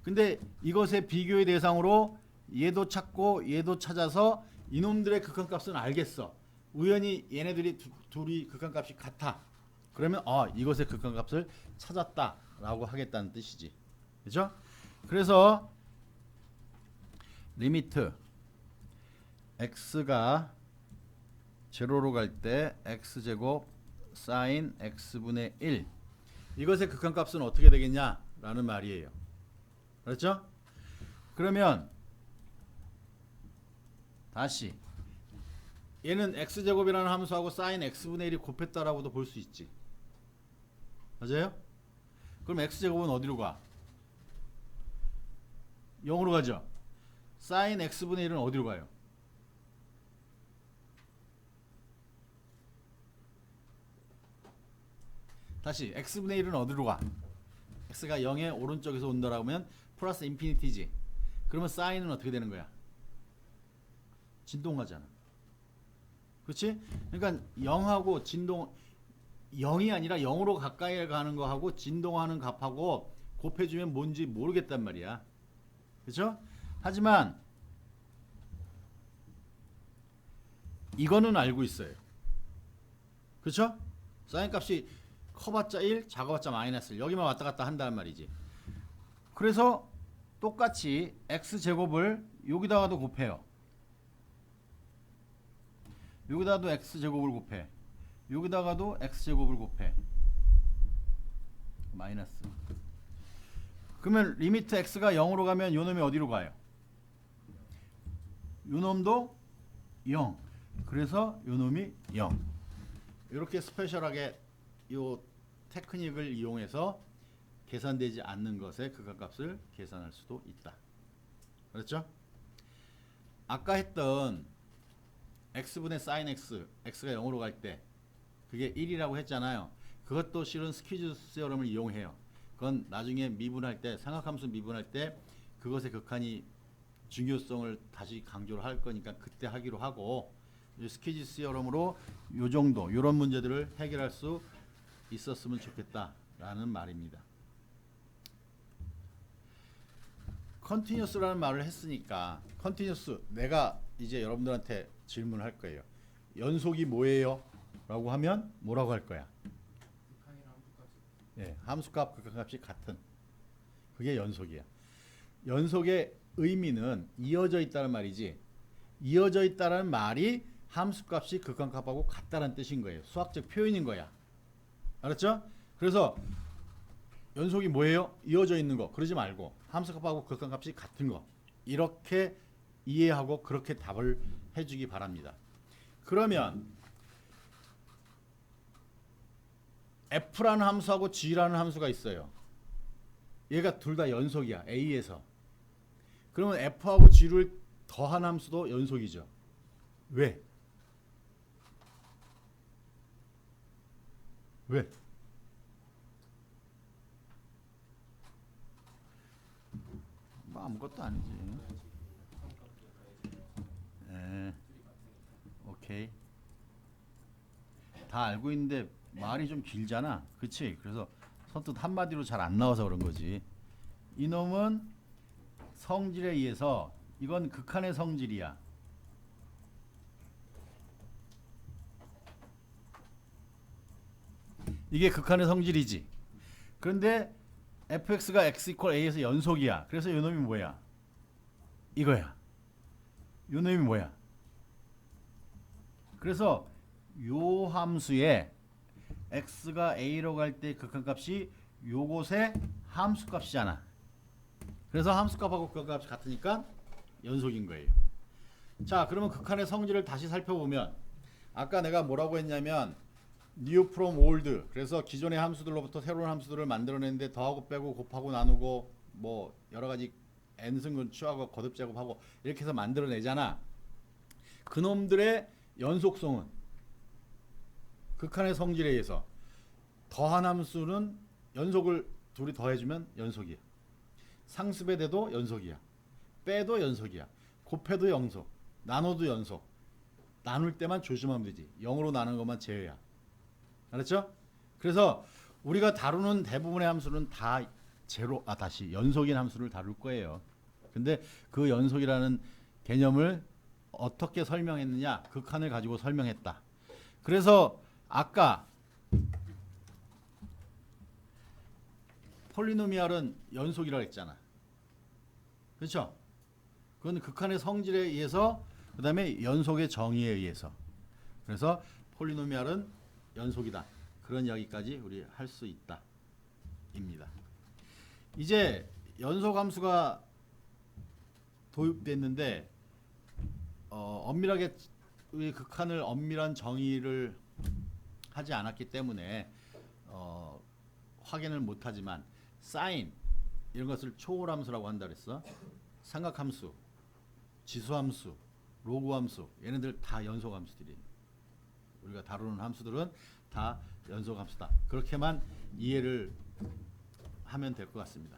근데 이것의 비교의 대상으로 얘도 찾고 얘도 찾아서 이놈들의 극한값은 알겠어. 우연히 얘네들이 둘이 극한값이 같아. 그러면 이것의 극한값을 찾았다라고 하겠다는 뜻이지. 그죠? 그래서 리미트 x가 제로로 갈 때 x제곱 사인 x분의 1 이것의 극한값은 어떻게 되겠냐라는 말이에요. 그렇죠? 그러면 다시 얘는 x제곱이라는 함수하고 사인 x분의 1이 곱했다라고도 볼 수 있지. 맞아요? 그럼 x제곱은 어디로 가? 0으로 가죠. 사인 x분의 1은 어디로 가요? 다시 x분의 1은 어디로 가? x가 0의 오른쪽에서 온다라고 하면 플러스 인피니티지. 그러면 사인은 어떻게 되는 거야? 진동하잖아. 그렇지? 그러니까 0하고 진동 0이 아니라 0으로 가까이 가는 거하고 진동하는 값하고 곱해주면 뭔지 모르겠단 말이야. 그렇죠? 하지만 이거는 알고 있어요. 그렇죠? 사인 값이 커봤자 1, 작아봤자 마이너스 1 여기만 왔다 갔다 한다는 말이지. 그래서 똑같이 x제곱을 여기다가도 곱해요. 여기다가도 x제곱을 곱해. 여기다가도 x제곱을 곱해. 마이너스. 그러면 리미트 x가 0으로 가면 요놈이 어디로 가요? 요놈도 0. 그래서 요놈이 0. 이렇게 스페셜하게 요 테크닉을 이용해서 계산되지 않는 것의 극한값을 계산할 수도 있다. 그렇죠? 아까 했던 x분의 sin x, x가 0으로 갈 때 그게 1이라고 했잖아요. 그것도 실은 스퀴즈 시어럼을 이용해요. 그건 나중에 미분할 때, 삼각함수 미분할 때 그것의 극한이 중요성을 다시 강조를 할 거니까 그때 하기로 하고, 스퀴즈 시어럼으로 요 정도 요런 문제들을 해결할 수 있었으면 좋겠다라는 말입니다. 컨티뉴스라는 말을 했으니까 컨티뉴스 내가 이제 여러분들한테 질문할 거예요. 연속이 뭐예요? 라고 하면 뭐라고 할 거야? 네, 함수값 극한값이 같은 그게 연속이야. 연속의 의미는 이어져 있다는 말이지 이어져 있다라는 말이 함수값이 극한값하고 같다는 뜻인 거예요. 수학적 표현인 거야. 알았죠? 그래서 연속이 뭐예요? 이어져 있는 거. 그러지 말고 함수값하고 극한값이 같은 거. 이렇게 이해하고 그렇게 답을 해주기 바랍니다. 그러면 f라는 함수하고 g라는 함수가 있어요. 얘가 둘 다 연속이야. a에서. 그러면 f하고 g를 더한 함수도 연속이죠. 왜? 왜? 뭐 아무것도 아니지. 오케이. 다 알고 있는데 말이 좀 길잖아. 그치? 그래서 선뜻 한마디로 잘 안 나와서 그런 거지. 이놈은 성질에 의해서 이건 극한의 성질이야. 이게 극한의 성질이지. 그런데 fx가 x 이퀄 a에서 연속이야. 그래서 이놈이 뭐야? 이거야. 이놈이 뭐야? 그래서 요 함수에 x가 a로 갈 때 극한값이 요곳의 함수값이잖아. 그래서 함수값하고 극한값이 같으니까 연속인 거예요. 자, 그러면 극한의 성질을 다시 살펴보면 아까 내가 뭐라고 했냐면 new from old, 그래서 기존의 함수들로부터 새로운 함수들을 만들어내는데 더하고 빼고 곱하고 나누고 뭐 여러가지 n승근 취하고 거듭 제곱하고 이렇게 해서 만들어내잖아. 그놈들의 연속성은 극한의 성질에 의해서 더한 함수는 연속을 둘이 더해주면 연속이야. 상수배돼도 연속이야. 빼도 연속이야. 곱해도 연속. 나눠도 연속. 나눌 때만 조심하면 되지. 0으로 나누는 것만 제외야. 알았죠? 그래서 우리가 다루는 대부분의 함수는 다 다시 연속인 함수를 다룰 거예요. 근데 그 연속이라는 개념을 어떻게 설명했느냐? 극한을 가지고 설명했다. 그래서 아까 폴리노미알은 연속이라고 했잖아. 그렇죠? 그건 극한의 성질에 의해서, 그 다음에 연속의 정의에 의해서. 그래서 폴리노미알은 연속이다. 그런 이야기까지 우리 할 수 있다. 입니다. 이제 연속함수가 도입됐는데 엄밀하게 극한을 엄밀한 정의를 하지 않았기 때문에 확인을 못하지만 사인 이런 것을 초월함수라고 한다 그랬어. 삼각함수, 지수함수, 로그함수, 얘네들 다 연속함수들이에요. 우리가 다루는 함수들은 다 연속함수다. 그렇게만 이해를 하면 될 것 같습니다.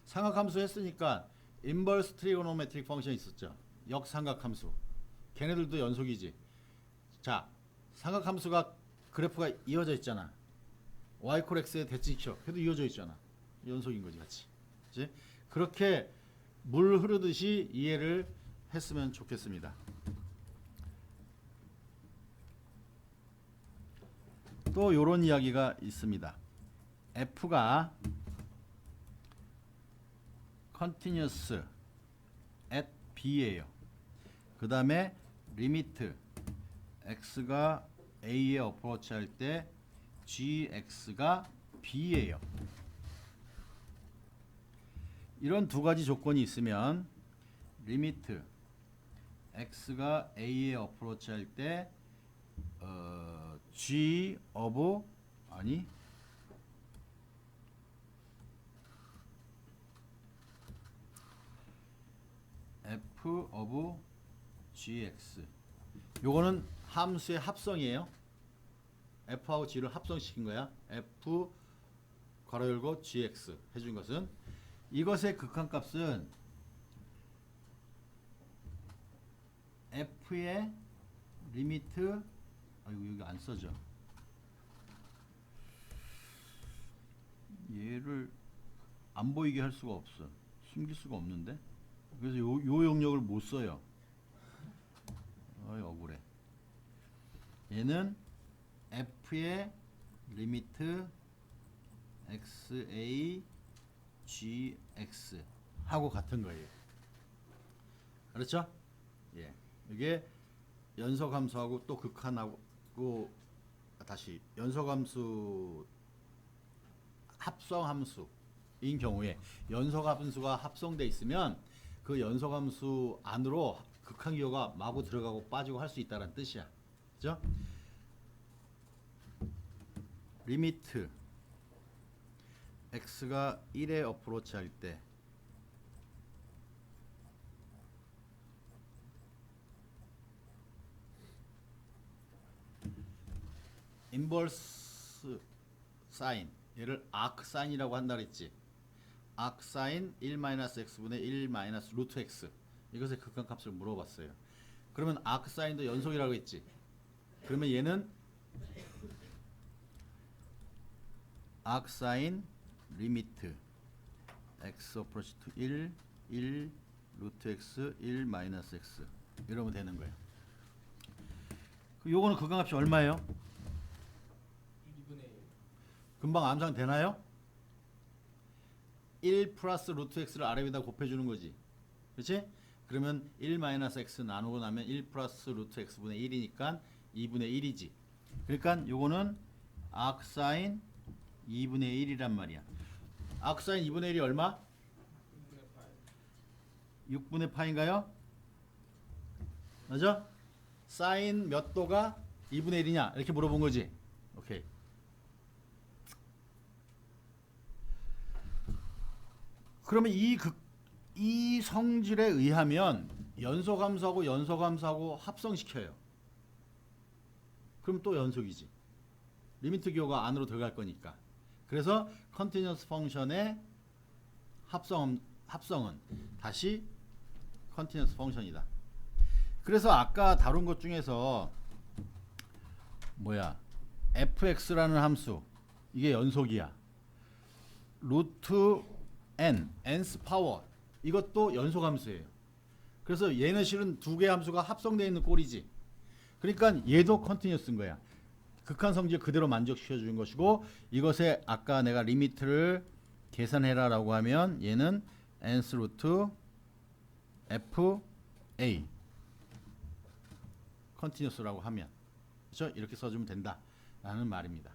삼각함수 했으니까 인버스 트리고노메트릭 펑션 있었죠. 역삼각함수. 걔네들도 연속이지. 자, 삼각함수가 그래프가 이어져 있잖아. y 콜 x의 대칭이죠. 그래도 이어져 있잖아. 연속인 거지, 같이. 그치? 그렇게 물 흐르듯이 이해를 했으면 좋겠습니다. 또 요런 이야기가 있습니다. f가 continuous at b예요. 그 다음에 리미트 x가 a에 어프로치 할 때 gx가 b예요. 이런 두 가지 조건이 있으면 리미트 x가 a에 어프로치 할 때 g of f of gx, 요거는 함수의 합성이에요. f하고 g를 합성시킨 거야. f 괄호 열고 gx 해준 것은, 이것의 극한값은 f의 리미트, 아이고 여기 안 써져. 얘를 안 보이게 할 수가 없어. 숨길 수가 없는데. 그래서 요 영역을 못 써요. 어이 억울해. 얘는 f의 리미트 xa gx 하고 같은 거예요. 그렇죠? 예. 이게 연소함수하고 또 극한하고 다시 연소함수 합성함수인 경우에 연소함수가 합성돼 있으면 그 연소함수 안으로 극한기호가 마구 들어가고 빠지고 할 수 있다는 뜻이야. 그죠? 리미트 x가 1에 어프로치 할 때 인버스 사인, 얘를 아크 사인이라고 한다 그랬지. 아크 사인 1-x분의 1-루트 x, 이것의 극한값을 물어봤어요. 그러면 아크 사인도 연속이라고 했지. 그러면 얘는 아크 사인 리미트 x 어프로치 투 1 루트 x 1-x 이러면 되는 거예요. 요거는 극한값이 얼마예요? 2분의 1. 금방 암산 되나요? 1 플러스 루트 x를 아래 위에다 곱해주는 거지. 그렇지? 그러면 1-x 나누고 나면 1 플러스 루트 x분의 1이니까 2분의 1이지. 그러니까 요거는 아크사인 2분의 1이란 말이야. 아크사인 2분의 1이 얼마? 6분의 파인가요? 맞아? 사인 몇 도가 2분의 1이냐? 이렇게 물어본 거지. 오케이. 그러면 이 성질에 의하면 연소감수하고 합성시켜요. 그럼 또 연속이지. 리미트 기호가 안으로 들어갈 거니까. 그래서 컨티뉴어스 펑션의 합성은 다시 컨티뉴어스 펑션이다. 그래서 아까 다룬 것 중에서 fx라는 함수, 이게 연속이야. 루트 nth 파워, 이것도 연속함수예요. 그래서 얘는 실은 두 개의 함수가 합성되어 있는 꼴이지. 그러니까 얘도 컨티뉴어스인 거야. 극한 성질 그대로 만족시켜 주는 것이고, 이것에 아까 내가 리미트를 계산해라 라고 하면 얘는 nth 루트 fa 컨티뉴어스라고 하면, 그렇죠? 이렇게 써주면 된다 라는 말입니다.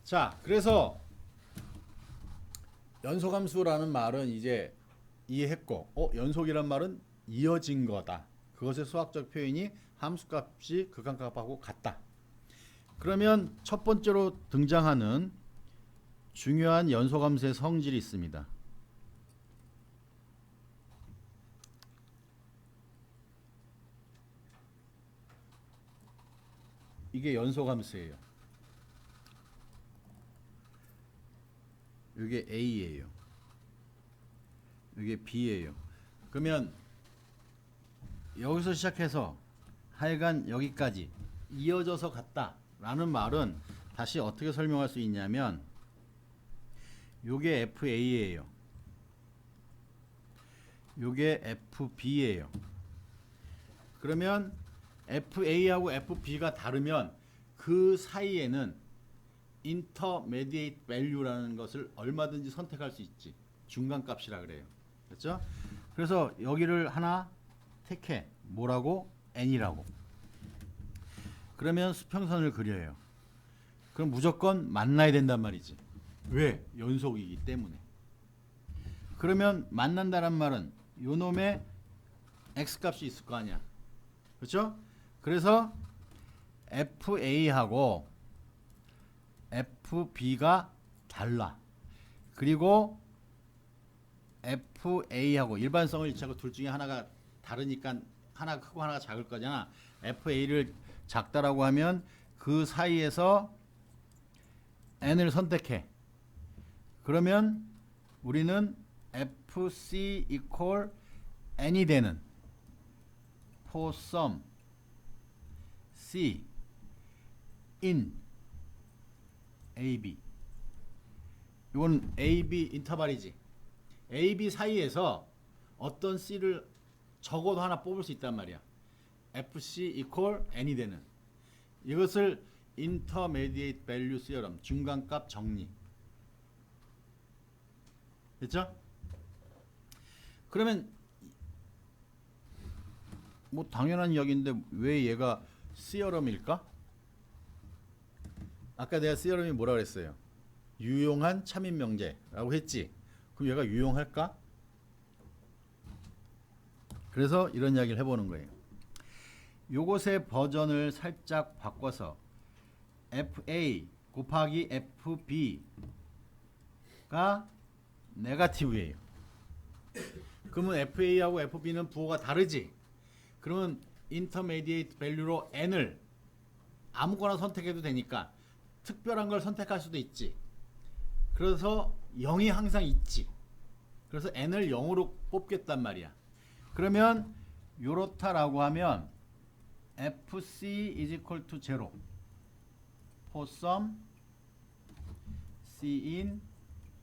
자, 그래서 연속함수라는 말은 이제 이해했고, 연속이란 말은 이어진 거다. 그것의 수학적 표현이 함수값이 극한값하고 같다. 그러면 첫 번째로 등장하는 중요한 연속함수의 성질이 있습니다. 이게 연속함수예요. 이게 A예요. 이게 B예요. 그러면 여기서 시작해서 하여간 여기까지 이어져서 갔다 라는 말은 다시 어떻게 설명할 수 있냐면, 요게 FA예요. 요게 FB예요. 그러면 FA하고 FB가 다르면 그 사이에는 intermediate value라는 것을 얼마든지 선택할 수 있지. 중간값이라 그래요. 그렇죠? 그래서 여기를 하나 택해. 뭐라고? n이라고. 그러면 수평선을 그려요. 그럼 무조건 만나야 된단 말이지. 왜? 연속이기 때문에. 그러면 만난다란 말은 요 놈의 x값이 있을 거 아니야. 그렇죠? 그래서 FA하고 FB가 달라. 그리고 FA하고 일반성을 일치하고 둘 중에 하나가 다르니까 하나가 크고 하나가 작을 거잖아. FA를 작다라고 하면 그 사이에서 n을 선택해. 그러면 우리는 FC equal n이 되는 for some C in AB, 이건 AB 인터벌이지. AB 사이에서 어떤 C를 적어도 하나 뽑을 수 있단 말이야. FC equal n이 되는, 이것을 intermediate value theorem, 중간값 정리. 됐죠? 그러면 뭐 당연한 이야기인데 왜 얘가 시어럼일까? 아까 내가 시어럼이 뭐라 그랬어요? 유용한 참인 명제라고 했지. 그럼 얘가 유용할까? 그래서 이런 이야기를 해보는 거예요. 요것의 버전을 살짝 바꿔서 FA 곱하기 FB가 네거티브예요. 그러면 FA하고 FB는 부호가 다르지. 그러면 인터미디에이트 밸류로 n을 아무거나 선택해도 되니까 특별한 걸 선택할 수도 있지. 그래서 0이 항상 있지. 그래서 n을 0으로 뽑겠단 말이야. 그러면 요렇다라고 하면 FC is equal to 0 for some C in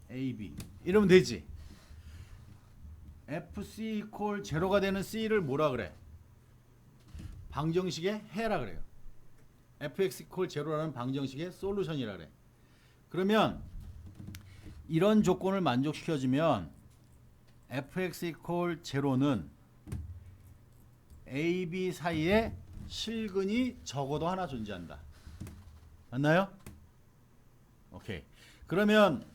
AB 이러면 되지. FC equal 0가 되는 C를 뭐라 그래? 방정식의 해라 그래요. fx equal 0라는 방정식의 솔루션이라 그래. 그러면 이런 조건을 만족시켜주면 fx equal 0는 a, b 사이에 실근이 적어도 하나 존재한다. 맞나요? 오케이. 그러면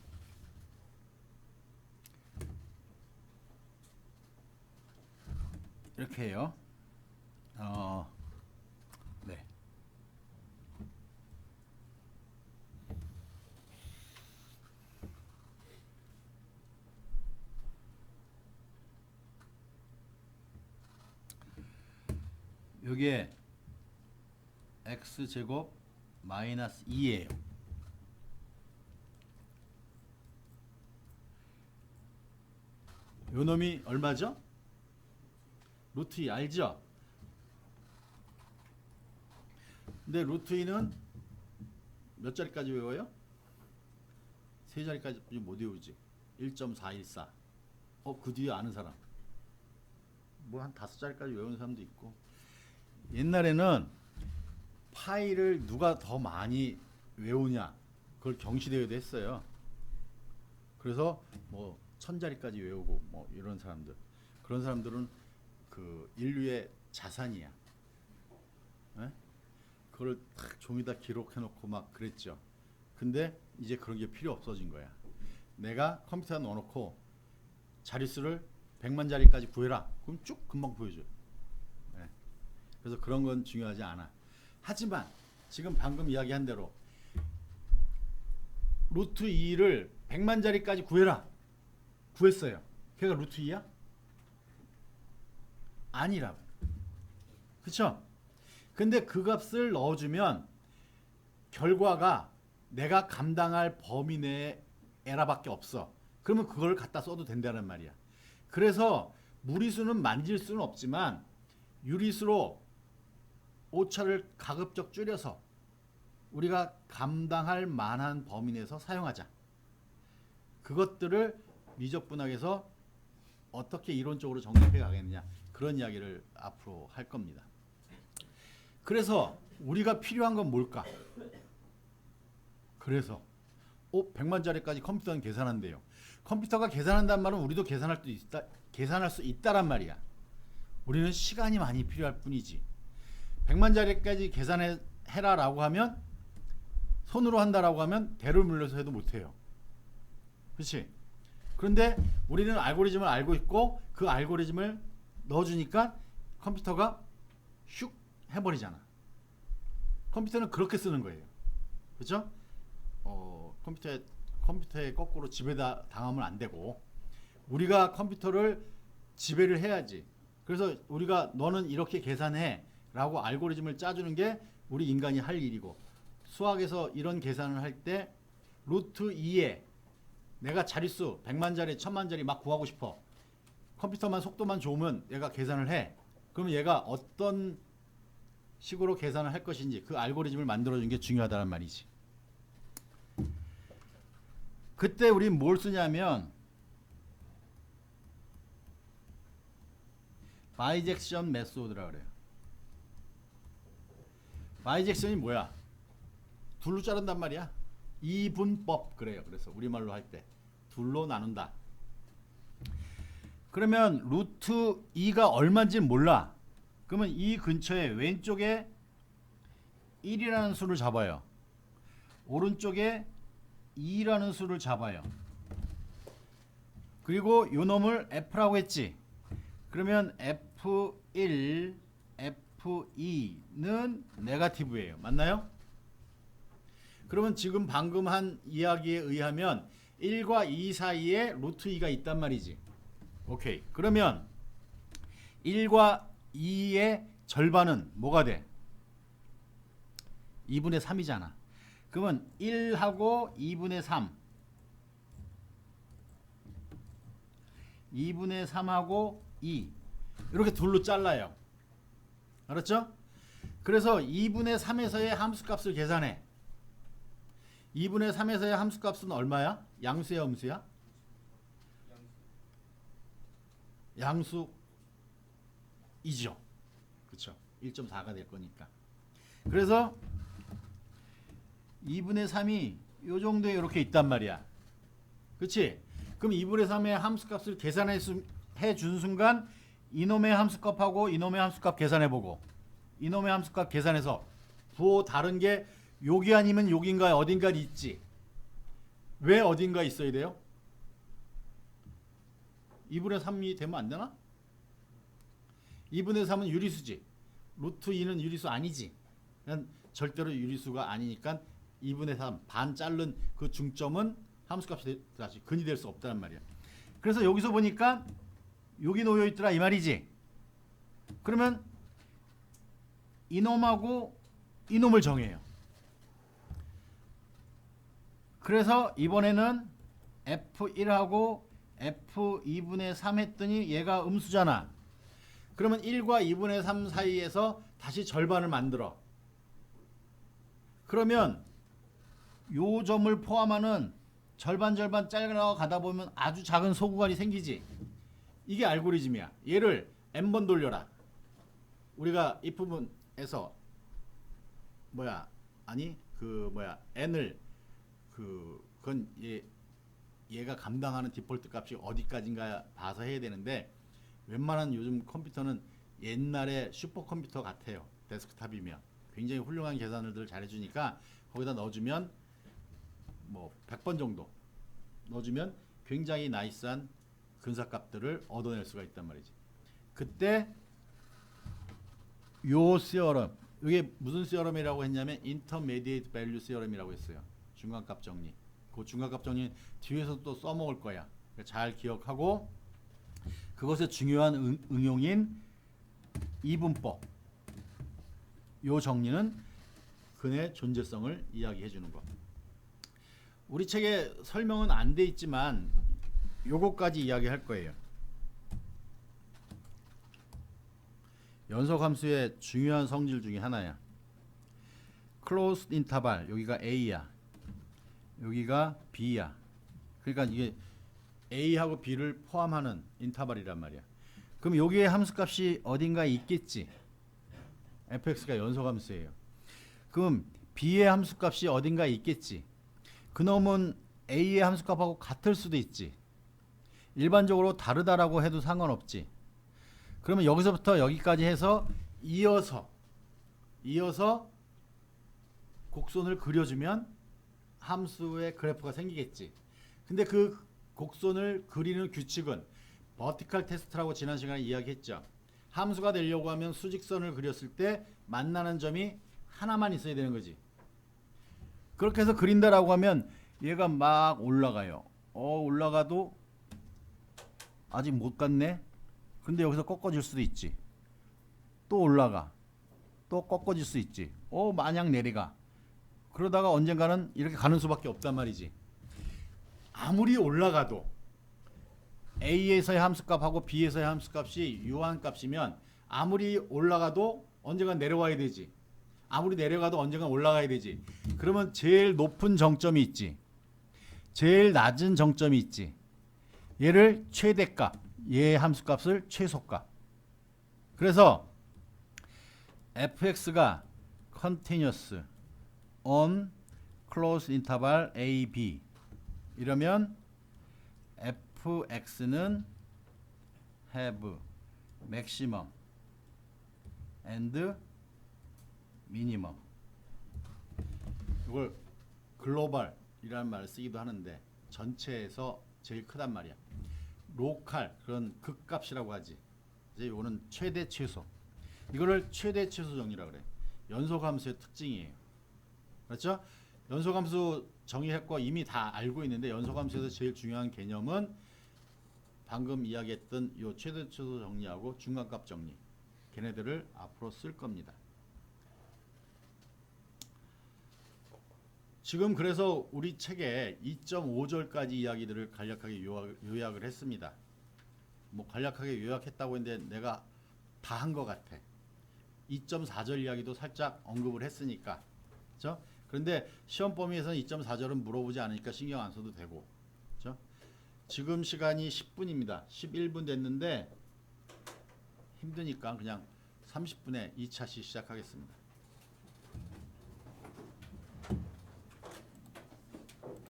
이렇게 해요. 네. 여기에 x제곱 마이너스 2예요. 요 놈이 얼마죠? 루트 2 알죠? 근데 루트 2는 몇 자리까지 외워요? 세 자리까지 못 외우지. 1.414. 그 뒤에 아는 사람. 뭐 한 5자리까지 외우는 사람도 있고. 옛날에는 파이를 누가 더 많이 외우냐 그걸 경시대회도 했어요. 그래서 뭐 1000자리까지 외우고 뭐 이런 사람들. 그런 사람들은 그 인류의 자산이야. 에? 그걸 딱 종이다 기록해놓고 막 그랬죠. 근데 이제 그런 게 필요 없어진 거야. 내가 컴퓨터에 넣어놓고 자릿수를 100만 자리까지 구해라. 그럼 쭉 금방 보여줘. 네. 그래서 그런 건 중요하지 않아. 하지만 지금 방금 이야기한 대로 루트 2를 100만 자리까지 구해라. 구했어요. 걔가 루트 2야? 아니라고. 그쵸? 근데 그 값을 넣어주면 결과가 내가 감당할 범위 내에 에러밖에 없어. 그러면 그걸 갖다 써도 된다는 말이야. 그래서 무리수는 만질 수는 없지만 유리수로 오차를 가급적 줄여서 우리가 감당할 만한 범위 내에서 사용하자. 그것들을 미적분학에서 어떻게 이론적으로 정립해 가겠느냐, 그런 이야기를 앞으로 할 겁니다. 그래서 우리가 필요한 건 뭘까? 그래서 100만짜리까지 컴퓨터는 계산한대요. 컴퓨터가 계산한다는 말은 우리도 계산할 수 있다란 말이야. 우리는 시간이 많이 필요할 뿐이지. 100만짜리까지 계산해라라고 하면, 손으로 한다라고 하면 대를 물려서 해도 못해요. 그렇지? 그런데 우리는 알고리즘을 알고 있고 그 알고리즘을 넣어주니까 컴퓨터가 슉 해버리잖아. 컴퓨터는 그렇게 쓰는 거예요. 그렇죠? 컴퓨터에 거꾸로 지배다 당하면 안 되고, 우리가 컴퓨터를 지배를 해야지. 그래서 우리가 너는 이렇게 계산해 라고 알고리즘을 짜주는 게 우리 인간이 할 일이고, 수학에서 이런 계산을 할 때 루트 2에 내가 자릿수 100만짜리 1000만짜리 막 구하고 싶어. 컴퓨터만 속도만 좋으면 얘가 계산을 해. 그러면 얘가 어떤 식으로 계산을 할 것인지 그 알고리즘을 만들어주는 게 중요하다는 말이지. 그때 우린 뭘 쓰냐면 바이젝션 메소드라 그래요. 바이젝션이 뭐야? 둘로 자른단 말이야. 이분법 그래요. 그래서 우리말로 할 때 둘로 나눈다. 그러면 루트 2가 얼마인지 몰라. 그럼 그러면 이 근처에 왼쪽에 1이라는 수를 잡아요. 오른쪽에 2라는 수를 잡아요. 그리고 요 놈을 F라고 했지. 그러면 F1, F2는 네거티브예요. 맞나요? 그러면 지금 방금 한 이야기에 의하면 1과 2 사이에 루트 2가 있단 말이지. 오케이. 그러면 1과 2의 절반은 뭐가 돼? 2분의 3이잖아. 그러면 1하고 2분의 3, 2분의 3하고 2 이렇게 둘로 잘라요. 알았죠? 그래서 2분의 3에서의 함수값을 계산해. 2분의 3에서의 함수값은 얼마야? 양수야 음수야? 양수이죠. 그쵸? 1.4가 될 거니까. 그래서 2분의 3이 요 정도에 이렇게 있단 말이야. 그치? 그럼 2분의 3의 함수값을 계산해 준 순간 이놈의 함수값하고 이놈의 함수값 계산해보고 이놈의 함수값 계산해서 부호 다른 게 여기 아니면 여긴가 어딘가 있지. 왜 어딘가 있어야 돼요? 2분의 3이 되면 안 되나? 2분의 3은 유리수지. 루트 2는 유리수 아니지. 그냥 절대로 유리수가 아니니까 2분의 3 반 자른 그 중점은 함수값이 다시 근이 될 수 없다는 말이야. 그래서 여기서 보니까 여기 놓여 있더라 이 말이지. 그러면 이놈하고 이놈을 정해요. 그래서 이번에는 F1하고 F2분의 3 했더니 얘가 음수잖아. 그러면 1과 2분의 3 사이에서 다시 절반을 만들어. 그러면 요 점을 포함하는 절반 잘라 가다 보면 아주 작은 소구간이 생기지. 이게 알고리즘이야. 얘를 n번 돌려라. 우리가 이 부분에서 n을 그건 얘가 감당하는 디폴트 값이 어디까지인가 봐서 해야 되는데 웬만한 요즘 컴퓨터는 옛날에 슈퍼컴퓨터 같아요. 데스크탑이면 굉장히 훌륭한 계산을 잘해주니까 거기다 넣어주면 뭐 100번 정도 넣어주면 굉장히 나이스한 근사값들을 얻어낼 수가 있단 말이지. 그때 요 시어럼, 이게 무슨 시어럼이라고 했냐면 인터미디에이트 밸류 시어럼이라고 했어요. 중간값 정리. 그 중간값 정리 뒤에서 또 써먹을 거야. 잘 기억하고 그것의 중요한 응용인 이분법. 요 정리는 근의 존재성을 이야기해 주는 것. 우리 책에 설명은 안 돼 있지만 요거까지 이야기할 거예요. 연속함수의 중요한 성질 중에 하나야. closed interval 여기가 A야. 여기가 B야. 그러니까 이게 A하고 B를 포함하는 인터벌이란 말이야. 그럼 여기에 함수값이 어딘가에 있겠지. fx가 연속함수예요. 그럼 B의 함수값이 어딘가에 있겠지. 그놈은 A의 함수값하고 같을 수도 있지. 일반적으로 다르다라고 해도 상관없지. 그러면 여기서부터 여기까지 해서 이어서 곡선을 그려주면 함수의 그래프가 생기겠지. 근데 그 곡선을 그리는 규칙은 버티컬 테스트라고 지난 시간에 이야기했죠. 함수가 되려고 하면 수직선을 그렸을 때 만나는 점이 하나만 있어야 되는 거지. 그렇게 해서 그린다라고 하면 얘가 막 올라가요. 올라가도 아직 못 갔네. 근데 여기서 꺾어질 수도 있지. 또 올라가. 또 꺾어질 수 있지. 마냥 내려가. 그러다가 언젠가는 이렇게 가는 수밖에 없단 말이지. 아무리 올라가도 A에서의 함수값하고 B에서의 함수값이 유한값이면 아무리 올라가도 언젠가 내려와야 되지. 아무리 내려가도 언젠가 올라가야 되지. 그러면 제일 높은 정점이 있지. 제일 낮은 정점이 있지. 얘를 최대값, 얘의 함수값을 최소값. 그래서 fx가 continuous on closed interval a, b 이러면 fx는 have maximum and minimum. 이걸 글로벌이라는 말을 쓰기도 하는데 전체에서 제일 크단 말이야. 로컬 그런 극값이라고 하지. 이제 이거는 최대 최소. 이거를 최대 최소 정리라 그래. 연소함수의 특징이에요. 그렇죠? 연소함수 정의했고 이미 다 알고 있는데 연소함수에서 제일 중요한 개념은 방금 이야기했던 요 최대 최소 정리하고 중간값 정리. 걔네들을 앞으로 쓸 겁니다. 지금 그래서 우리 책에 2.5절까지 이야기들을 간략하게 요약을 했습니다. 뭐 간략하게 요약했다고 했는데 내가 다 한 것 같아. 2.4절 이야기도 살짝 언급을 했으니까. 그렇죠? 그런데 시험 범위에서는 2.4절은 물어보지 않으니까 신경 안 써도 되고. 그렇죠? 지금 시간이 10분입니다. 11분 됐는데 힘드니까 그냥 30분에 2차시 시작하겠습니다.